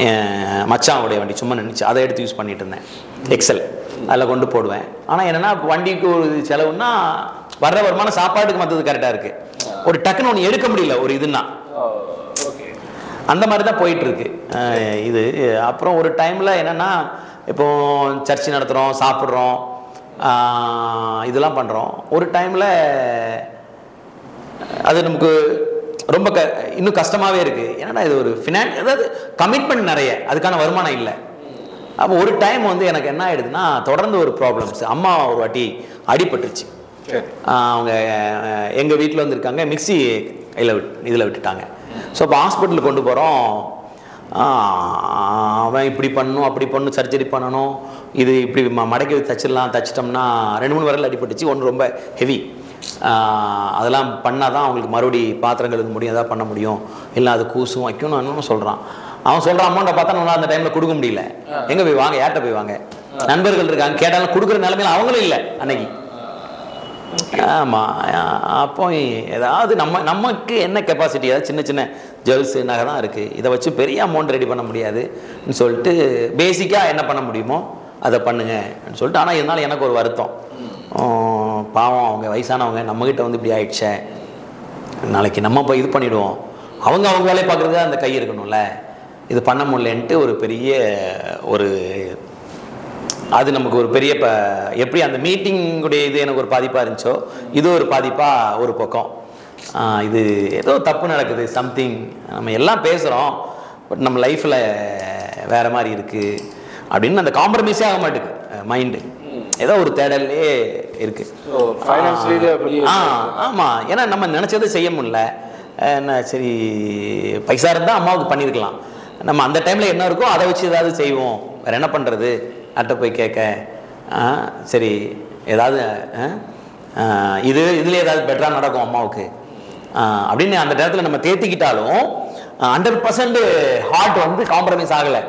என் மச்சானுடைய வண்டி சும்மா நின்றுச்சு, அதை எடுத்து யூஸ் பண்ணிட்டு இருந்தேன். எக்ஸல் அதில் கொண்டு போடுவேன். ஆனால் என்னென்னா வண்டிக்கு ஒரு செலவுன்னா வர்ற வருமானம் சாப்பாட்டுக்கு மற்றது கரெக்டாக இருக்குது. ஒரு டக்குன்னு ஒன்று எடுக்க முடியல ஒரு இதுன்னா, அந்த மாதிரி தான் போயிட்டுருக்கு இது. அப்புறம் ஒரு டைமில் என்னென்னா இப்போ சர்ச்சு நடத்துகிறோம், சாப்பிட்றோம், இதெல்லாம் பண்ணுறோம். ஒரு டைமில் அது நமக்கு ரொம்ப இன்னும் கஷ்டமாகவே இருக்குது. ஏன்னா இது ஒரு அதாவது கமிட்மெண்ட் நிறைய, அதுக்கான வருமானம் இல்லை. அப்போ ஒரு டைம் வந்து எனக்கு என்ன ஆகிடுதுன்னா தொடர்ந்து ஒரு ப்ராப்ளம்ஸ். அம்மா ஒரு வாட்டி அடிபட்டுருச்சு. அவங்க எங்கள் வீட்டில் வந்துருக்காங்க, மிக்சி இதில் விட்டுட்டாங்க. ஸோ இப்போ ஹாஸ்பிட்டலுக்கு கொண்டு போகிறோம். அவன் இப்படி பண்ணணும், அப்படி பண்ணணும், சர்ஜரி பண்ணணும், இது இப்படி மடக்கி தச்சிட்டோம்னா 2-3 விரல் அடிபட்டுச்சு. ஒன்று ரொம்ப ஹெவி, அதெல்லாம் பண்ணால் தான் அவங்களுக்கு மறுபடி பாத்திரம் கழுவ முடியும், எதாவது பண்ண முடியும், இல்லை அது கூசும் வைக்கணும் என்னன்னு சொல்கிறான். அவன் சொல்கிற அமௌண்ட்டை பார்த்தா நம்மளால் அந்த டைமில் கொடுக்க முடியல. எங்கே போய் வாங்க, யார்கிட்ட போய் வாங்க, நண்பர்கள் இருக்காங்க, கேட்டாலும் கொடுக்குற நிலைமையில அவங்களும் இல்லை அன்னைக்கு. ஆமாம். அப்போ ஏதாவது நமக்கு என்ன கெப்பாசிட்டி, ஏதாவது சின்ன சின்ன ஜுவல்ஸு நகை தான் இருக்குது, இதை வச்சு பெரிய அமௌண்ட் ரெடி பண்ண முடியாதுன்னு சொல்லிட்டு பேசிக்காக என்ன பண்ண முடியுமோ அதை பண்ணுங்கன்னு சொல்லிட்டு. ஆனால் இருந்தாலும் எனக்கு ஒரு வருத்தம், பாவம் அவங்க வயசானவங்க நம்மக்கிட்ட வந்து இப்படி ஆயிடுச்சே, நாளைக்கு நம்ம போய் இது பண்ணிவிடுவோம், அவங்க வேலையை பார்க்குறதுக்கு அந்த கை இருக்கணும்ல, இது பண்ண முடியலன்ட்டு ஒரு பெரிய ஒரு அது நமக்கு ஒரு பெரிய எப்படி அந்த மீட்டிங்குடைய இது எனக்கு ஒரு பாதிப்பாக இருந்துச்சோ, இது ஒரு பாதிப்பாக ஒரு பக்கம். இது ஏதோ தப்பு நடக்குது, சம்திங் நம்ம எல்லாம் பேசுகிறோம், பட் நம்ம லைஃப்பில் வேறு மாதிரி இருக்குது அப்படின்னு அந்த காம்ப்ரமைஸே ஆக மாட்டேங்குது மைண்டு. ஏதோ ஒரு தேடலே இருக்குது. ஆமாம், ஏன்னா நம்ம நினச்சதை செய்ய முடியல. என்ன சரி, பைசா இருந்தால் அம்மாவுக்கு பண்ணியிருக்கலாம், நம்ம அந்த டைமில் என்ன இருக்கோ அதை வச்சு ஏதாவது செய்வோம், வேறு என்ன பண்ணுறது, அட்டை போய் கேட்க, சரி ஏதாவது இதில் ஏதாவது பெட்டராக நடக்கும் அம்மாவுக்கு அப்படின்னு அந்த நேரத்தில் நம்ம தேத்திக்கிட்டாலும் 100% ஹார்ட் வந்து காம்ப்ரமைஸ் ஆகலை.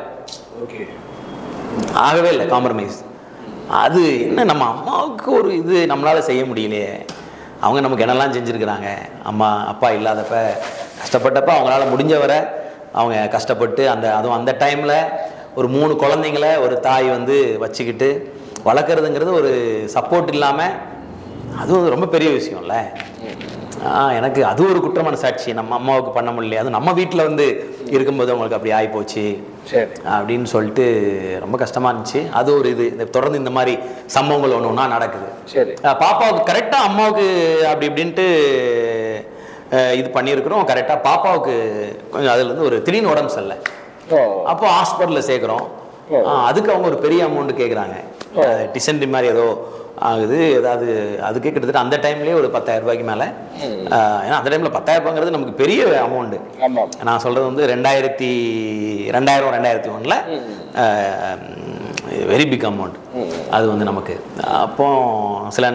ஆகவே இல்லை காம்ப்ரமைஸ். அது என்ன, நம்ம அம்மாவுக்கு ஒரு இது நம்மளால் செய்ய முடியலையே, அவங்க நமக்கு என்னெல்லாம் செஞ்சுருக்கிறாங்க, அம்மா அப்பா இல்லாதப்ப கஷ்டப்பட்டப்ப அவங்களால முடிஞ்ச வரை அவங்க கஷ்டப்பட்டு அதுவும் அந்த டைமில் ஒரு 3 குழந்தைங்கள ஒரு தாய் வந்து வச்சுக்கிட்டு வளர்க்குறதுங்கிறது ஒரு சப்போர்ட் இல்லாமல் அதுவும் ரொம்ப பெரிய விஷயம்ல. எனக்கு அது ஒரு குற்றமான சாட்சி, நம்ம அம்மாவுக்கு பண்ண முடியல, அது நம்ம வீட்டில் வந்து இருக்கும்போது அவங்களுக்கு அப்படி ஆகிப்போச்சு அப்படின்னு சொல்லிட்டு ரொம்ப கஷ்டமாக இருந்துச்சு. அது ஒரு இது தொடர்ந்து இந்த மாதிரி சம்பவங்கள் ஒன்று ஒன்றா நடக்குது. பாப்பாவுக்கு கரெக்டாக அம்மாவுக்கு அப்படி இப்படின்ட்டு இது பண்ணியிருக்கிறோம். கரெக்டாக பாப்பாவுக்கு கொஞ்சம் அதுலேருந்து ஒரு திடீர்னு உடம்பு சரியில்லை, அப்போ ஹாஸ்பிட்டலில் சேர்க்குறோம். அதுக்கு அவங்க ஒரு பெரிய அமௌண்ட் கேட்குறாங்க, டிசென்ட்ரி மாதிரி ஏதோ ஆகுது, ஏதாவது அதுக்கே கிட்டத்தட்ட அந்த டைம்லேயே ஒரு 10,000 ரூபாய்க்கு மேலே. ஏன்னா அந்த டைமில் 10,000 ரூபாங்கிறது நமக்கு பெரிய அமௌண்ட்டு. நான் சொல்கிறது வந்து 2001 வெரி பிக் அமௌண்ட் அது வந்து நமக்கு. அப்போ சில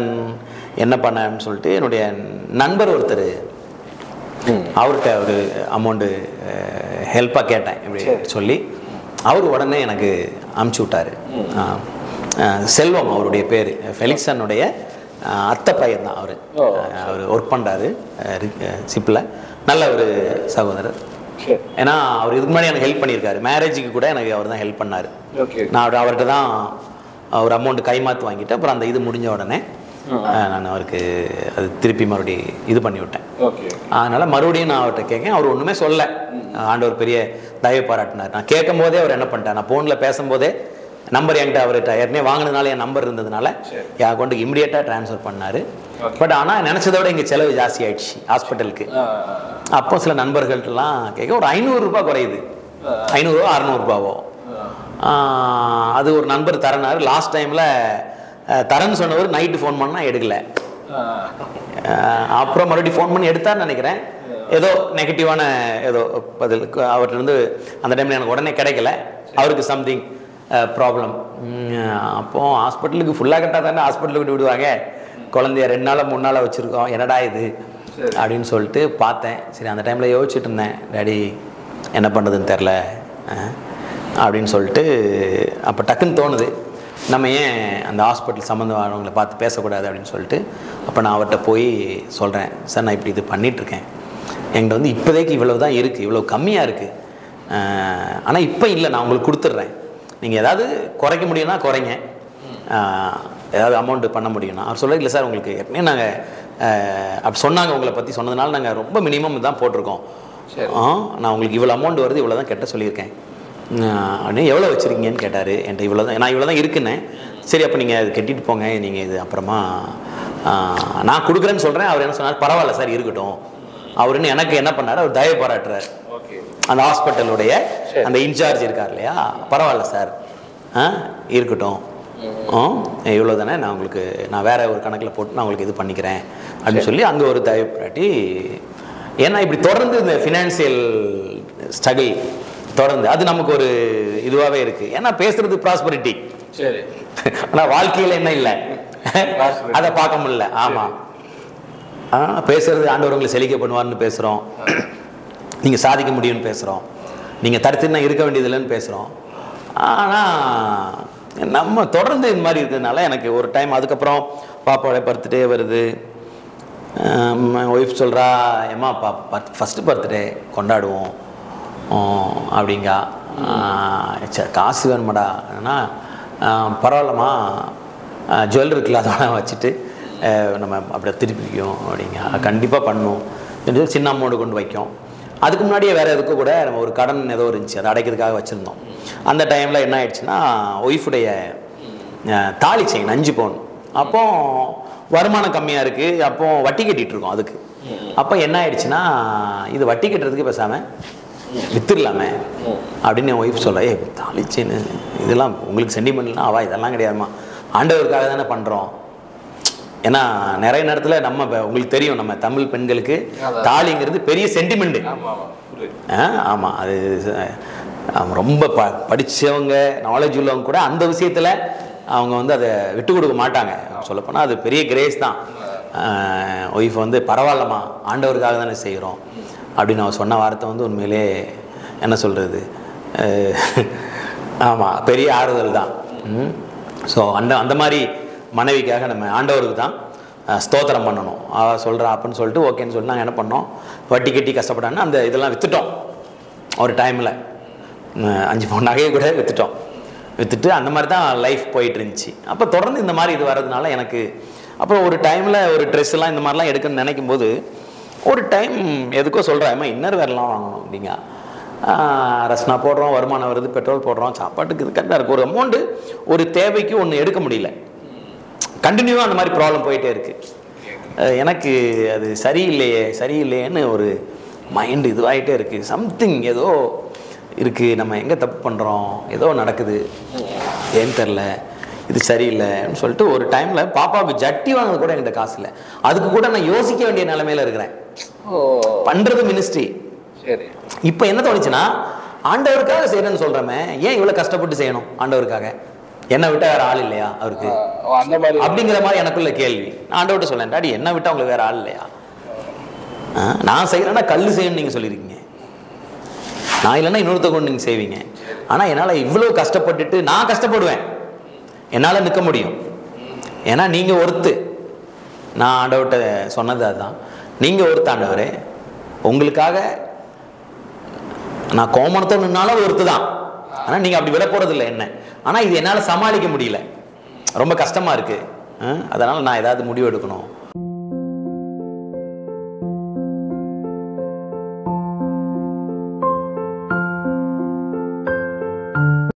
என்ன பண்ணேன்னு சொல்லிட்டு என்னுடைய நண்பர் ஒருத்தர், அவர்கிட்ட ஒரு அமௌண்ட்டு ஹெல்ப்பாக கேட்டேன் இப்படி சொல்லி, அவர் உடனே எனக்கு அமுச்சு விட்டார். செல்வம் அவருடைய பேர், ஃபெலிக்ஸனுடைய அத்தை பையன் தான் அவர். அவர் ஒர்க் பண்ணுறாரு சிப்பில், நல்ல ஒரு சகோதரர். ஏன்னா அவர் இதுக்கு முன்னாடி எனக்கு ஹெல்ப் பண்ணியிருக்காரு, மேரேஜுக்கு கூட எனக்கு அவர் தான் ஹெல்ப் பண்ணார். நான் அவர்கிட்ட தான் ஒரு அமௌண்ட் கைமாற்று வாங்கிட்டு அப்புறம் அந்த இது முடிஞ்ச உடனே நான் அவருக்கு அது திருப்பி மறுபடியும் இது பண்ணி விட்டேன். அதனால் மறுபடியும் நான் அவர்கிட்ட கேட்கேன். அவர் ஒன்றுமே சொல்ல, ஆண்டவர் பெரிய தயவு பாராட்டினார். நான் கேட்கும் போதே அவர் என்ன பண்ணிட்டார், நான் ஃபோனில் பேசும்போதே நம்பர் என்கிட்ட அவர்கிட்ட ஏற்கனவே வாங்கினதுனால என் நம்பர் இருந்ததுனால என் அக்கௌண்ட்டுக்கு இமிடியேட்டாக ட்ரான்ஸ்ஃபர் பண்ணார். பட் ஆனால் நினச்சதை விட இங்கே செலவு ஜாஸ்தி ஆயிடுச்சு ஹாஸ்பிட்டலுக்கு. அப்போ சில நண்பர்கள்ட்டெல்லாம் கேட்க ஒரு 500 ரூபா குறையுது, 500 600 ரூபாவோ. அது ஒரு நண்பர் தரனார். லாஸ்ட் டைமில் தரேன்னு சொன்னவர் நைட்டு ஃபோன் பண்ணால் எடுக்கலை. அப்புறம் மறுபடியும் ஃபோன் பண்ணி எடுத்தான்னு நினைக்கிறேன். ஏதோ நெகட்டிவான ஏதோ பதில் அவர்கிட்ட அந்த டைமில் எனக்கு உடனே கிடைக்கல, அவருக்கு சம்திங் ப்ராப்ளம். அப்போது ஹாஸ்பிட்டலுக்கு ஃபுல்லாக கட்டால் தானே ஹாஸ்பிட்டலுக்கு விட்டு விடுவாங்க, குழந்தைய 2 நாள் 3 நாள் வச்சுருக்கோம், என்னடா இது அப்படின்னு சொல்லிட்டு பார்த்தேன். சரி அந்த டைமில் யோசிச்சுட்டு இருந்தேன், டாடி என்ன பண்ணுறதுன்னு தெரில அப்படின்னு சொல்லிட்டு. அப்போ டக்குன்னு தோணுது, நம்ம ஏன் அந்த ஹாஸ்பிட்டல் சம்மந்தமானவங்களை பார்த்து பேசக்கூடாது அப்படின்னு சொல்லிட்டு அப்போ நான் அவர்கிட்ட போய் சொல்கிறேன், சார் நான் இப்படி இது பண்ணிகிட்ருக்கேன், என்கிட்ட வந்து இப்போதைக்கு இவ்வளோ தான் இருக்குது, இவ்வளோ கம்மியாக இருக்குது, ஆனால் இப்போ இல்லை, நான் உங்களுக்கு கொடுத்துட்றேன், நீங்கள் ஏதாவது குறைக்க முடியும்னா குறைங்க, ஏதாவது அமௌண்ட்டு பண்ண முடியும்னா. அவர் சொல்ல, இல்லை சார் உங்களுக்கு ஏற்கனவே நாங்கள் அப்படி சொன்னாங்க, உங்களை பற்றி சொன்னதுனால நாங்கள் ரொம்ப மினிமம் தான் போட்டிருக்கோம், நான் உங்களுக்கு இவ்வளோ அமௌண்ட் வருது, இவ்வளோ தான் கெட்ட சொல்லியிருக்கேன் அப்படின்னு. எவ்வளோ வச்சுருக்கீங்கன்னு கேட்டார். என்கிட்ட இவ்வளோ தான், நான் இவ்வளோ தான் இருக்குன்னேன். சரி அப்போ நீங்கள் அது கட்டிட்டு போங்க, நீங்கள் இது அப்புறமா நான் கொடுக்குறேன்னு சொல்கிறேன். அவர் என்ன சொன்னார், பரவாயில்ல சார் இருக்கட்டும். அவருன்னு எனக்கு என்ன பண்ணார், அவர் தயவு பாராட்டுறார். அந்த ஹாஸ்பிட்டலுடைய அந்த இன்சார்ஜ் இருக்கார் இல்லையா, பரவாயில்ல சார் இருக்கட்டும், இவ்வளோ தானே, நான் உங்களுக்கு நான் வேறு ஒரு கணக்கில் போட்டு நான் உங்களுக்கு இது பண்ணிக்கிறேன் அப்படின்னு சொல்லி அங்கே ஒரு தயவு பாராட்டி. ஏன்னா இப்படி தொடர்ந்து இந்த ஃபினான்சியல் ஸ்ட்ரகிள் தொடர்ந்து அது நமக்கு ஒரு இதுவாகவே இருக்குது. ஏன்னா பேசுறது ப்ராஸ்பரிட்டி, சரி, ஆனால் வாழ்க்கையில் என்ன இல்லை அதை பார்க்க முடியல. ஆமாம், பேசுறது ஆண்டவர் உங்களை செழிக்க பண்ணுவார்னு பேசுகிறோம், நீங்கள் சாதிக்க முடியும்னு பேசுகிறோம், நீங்கள் தடுத்துன்னா இருக்க வேண்டியதில்லைன்னு பேசுகிறோம். ஆனால் நம்ம தொடர்ந்து இந்த மாதிரி இருக்கிறதுனால எனக்கு ஒரு டைம் அதுக்கப்புறம் பாப்பாவோட பர்த்டே வருது. ஒய்ஃப் சொல்கிறா, ஏம்மா ஃபஸ்ட்டு பர்த்டே கொண்டாடுவோம் அப்படிங்கா. காசு வேணுமாடா, ஏன்னா பரவாயில்லம்மா ஜுவல் இருக்குல்ல அதெல்லாம் வச்சுட்டு நம்ம அப்படியே திருப்பிக்கும் அப்படிங்க. கண்டிப்பாக பண்ணும், சின்ன அமௌண்ட்டு கொண்டு வைக்கும். அதுக்கு முன்னாடியே வேறு எதுக்கும் கூட நம்ம ஒரு கடன் ஏதோ இருந்துச்சு, அதை அடைக்கிறதுக்காக வச்சுருந்தோம். அந்த டைமில் என்ன ஆயிடுச்சுன்னா, ஒய்ஃபுடைய தாலி செயின் 5 பவுன். அப்போ வருமானம் கம்மியாக இருக்குது, அப்போ வட்டி கட்டிகிட்ருக்கோம் அதுக்கு. அப்போ என்ன ஆயிடுச்சுன்னா, இது வட்டி கட்டுறதுக்கு பேசாமல் வித்துடலாமே அப்படின்னு என் ஒய்ஃப் சொல்ல, தாலி செயின் இதெல்லாம் உங்களுக்கு சென்டிமெண்ட்லாம் அவா, இதெல்லாம் கிடையாதுமா, ஆண்டவருக்காக தானே பண்ணுறோம். ஏன்னா நிறைய நேரத்தில் நம்ம உங்களுக்கு தெரியும், நம்ம தமிழ் பெண்களுக்கு தாலிங்கிறது பெரிய சென்டிமெண்ட்டு. ஆமாம், அது ரொம்ப படித்தவங்க நாலேஜ் உள்ளவங்க கூட அந்த விஷயத்தில் அவங்க வந்து அதை விட்டு கொடுக்க மாட்டாங்க. சொல்லப்போனால் அது பெரிய கிரேஸ் தான். ஒய்ஃப் வந்து பரவாயில்லம்மா ஆண்டவருக்காக தானே செய்கிறோம் அப்படின்னு அவன் சொன்ன வார்த்தை வந்து உண்மையிலே என்ன சொல்கிறது, ஆமாம் பெரிய ஆறுதல் தான். ஸோ அந்த மாதிரி மனைவிக்காக நம்ம ஆண்டவருக்கு தான் ஸ்தோத்திரம் பண்ணணும். அவள் சொல்கிறா அப்படின்னு சொல்லிட்டு ஓகேன்னு சொல்லிட்டு நாங்கள் என்ன பண்ணோம், வட்டி கட்டி கஷ்டப்பட்டான்னு அந்த இதெல்லாம் விற்றுட்டோம். ஒரு டைமில் 5 பவுன் நகையை கூட விற்றுட்டு அந்த மாதிரி தான் லைஃப் போயிட்டு இருந்துச்சு. அப்போ தொடர்ந்து இந்த மாதிரி இது வர்றதுனால எனக்கு அப்புறம் ஒரு டைமில் ஒரு ட்ரெஸ் எல்லாம் இந்த மாதிரிலாம் எடுக்கணும்னு நினைக்கும் போது ஒரு டைம் எதுக்கோ சொல்கிறேன், இன்னர் வேறலாம் வாங்கணும் அப்படிங்க. ரஸ்னா போடுறோம், வருமானம் வருது, பெட்ரோல் போடுறோம், சாப்பாட்டுக்கு இது கரெக்டாக இருக்குது. ஒரு அமௌண்ட்டு ஒரு தேவைக்கு ஒன்று எடுக்க முடியல, கண்டினியூவாக அந்த மாதிரி ப்ராப்ளம் போயிட்டே இருக்குது. எனக்கு அது சரியில்லையேன்னு ஒரு மைண்டு இதுவாகிட்டே இருக்குது. சம்திங் ஏதோ இருக்குது, நம்ம எங்கே தப்பு பண்ணுறோம், ஏதோ நடக்குது, ஏன்னு தெரில, இது சரியில்லைன்னு சொல்லிட்டு ஒரு டைமில் பாப்பாவுக்கு ஜட்டி வாங்கினது கூட என்கிட்ட காசு இல்லை. அதுக்கு கூட நான் யோசிக்க வேண்டிய நிலைமையில் இருக்கிறேன். பண்ணுறது மினிஸ்ட்ரி. சரி, இப்போ என்ன தோணுச்சுன்னா, ஆண்டவருக்காக செய்யணும்னு சொல்கிறோமே, ஏன் இவ்வளோ கஷ்டப்பட்டு செய்யணும் ஆண்டவருக்காக? என்னை விட்டால் வேறு ஆள் இல்லையா அவருக்கு? அப்படிங்கிற மாதிரி எனக்குள்ள கேள்வி. நான் ஆண்டவர்கிட்ட சொல்லேன், டாடி என்னை விட்டால் உங்களுக்கு வேறு ஆள் இல்லையா? நான் செய்யலைன்னா கல் செய்யணும்னு நீங்கள் சொல்லியிருக்கீங்க, நான் இல்லைன்னா இன்னொருத்த கொண்டு நீங்கள் செய்வீங்க. ஆனால் என்னால் இவ்வளோ கஷ்டப்பட்டுட்டு நான் கஷ்டப்படுவேன், என்னால் நிற்க முடியும். ஏன்னா நீங்கள் ஒருத்து, நான் ஆண்டவர்கிட்ட சொன்னது அதுதான், நீங்கள் ஒருத்த ஆண்டவரே, உங்களுக்காக நான் கோமணத்தோடு நின்னாலும் ஒருத்து தான். ஆனால் நீங்கள் அப்படி விட போகிறது இல்லை என்ன. ஆனால் இது என்னால் சமாளிக்க முடியல, ரொம்ப கஷ்டமாக இருக்குது. அதனால் நான் ஏதாவது முடிவு எடுக்கணும்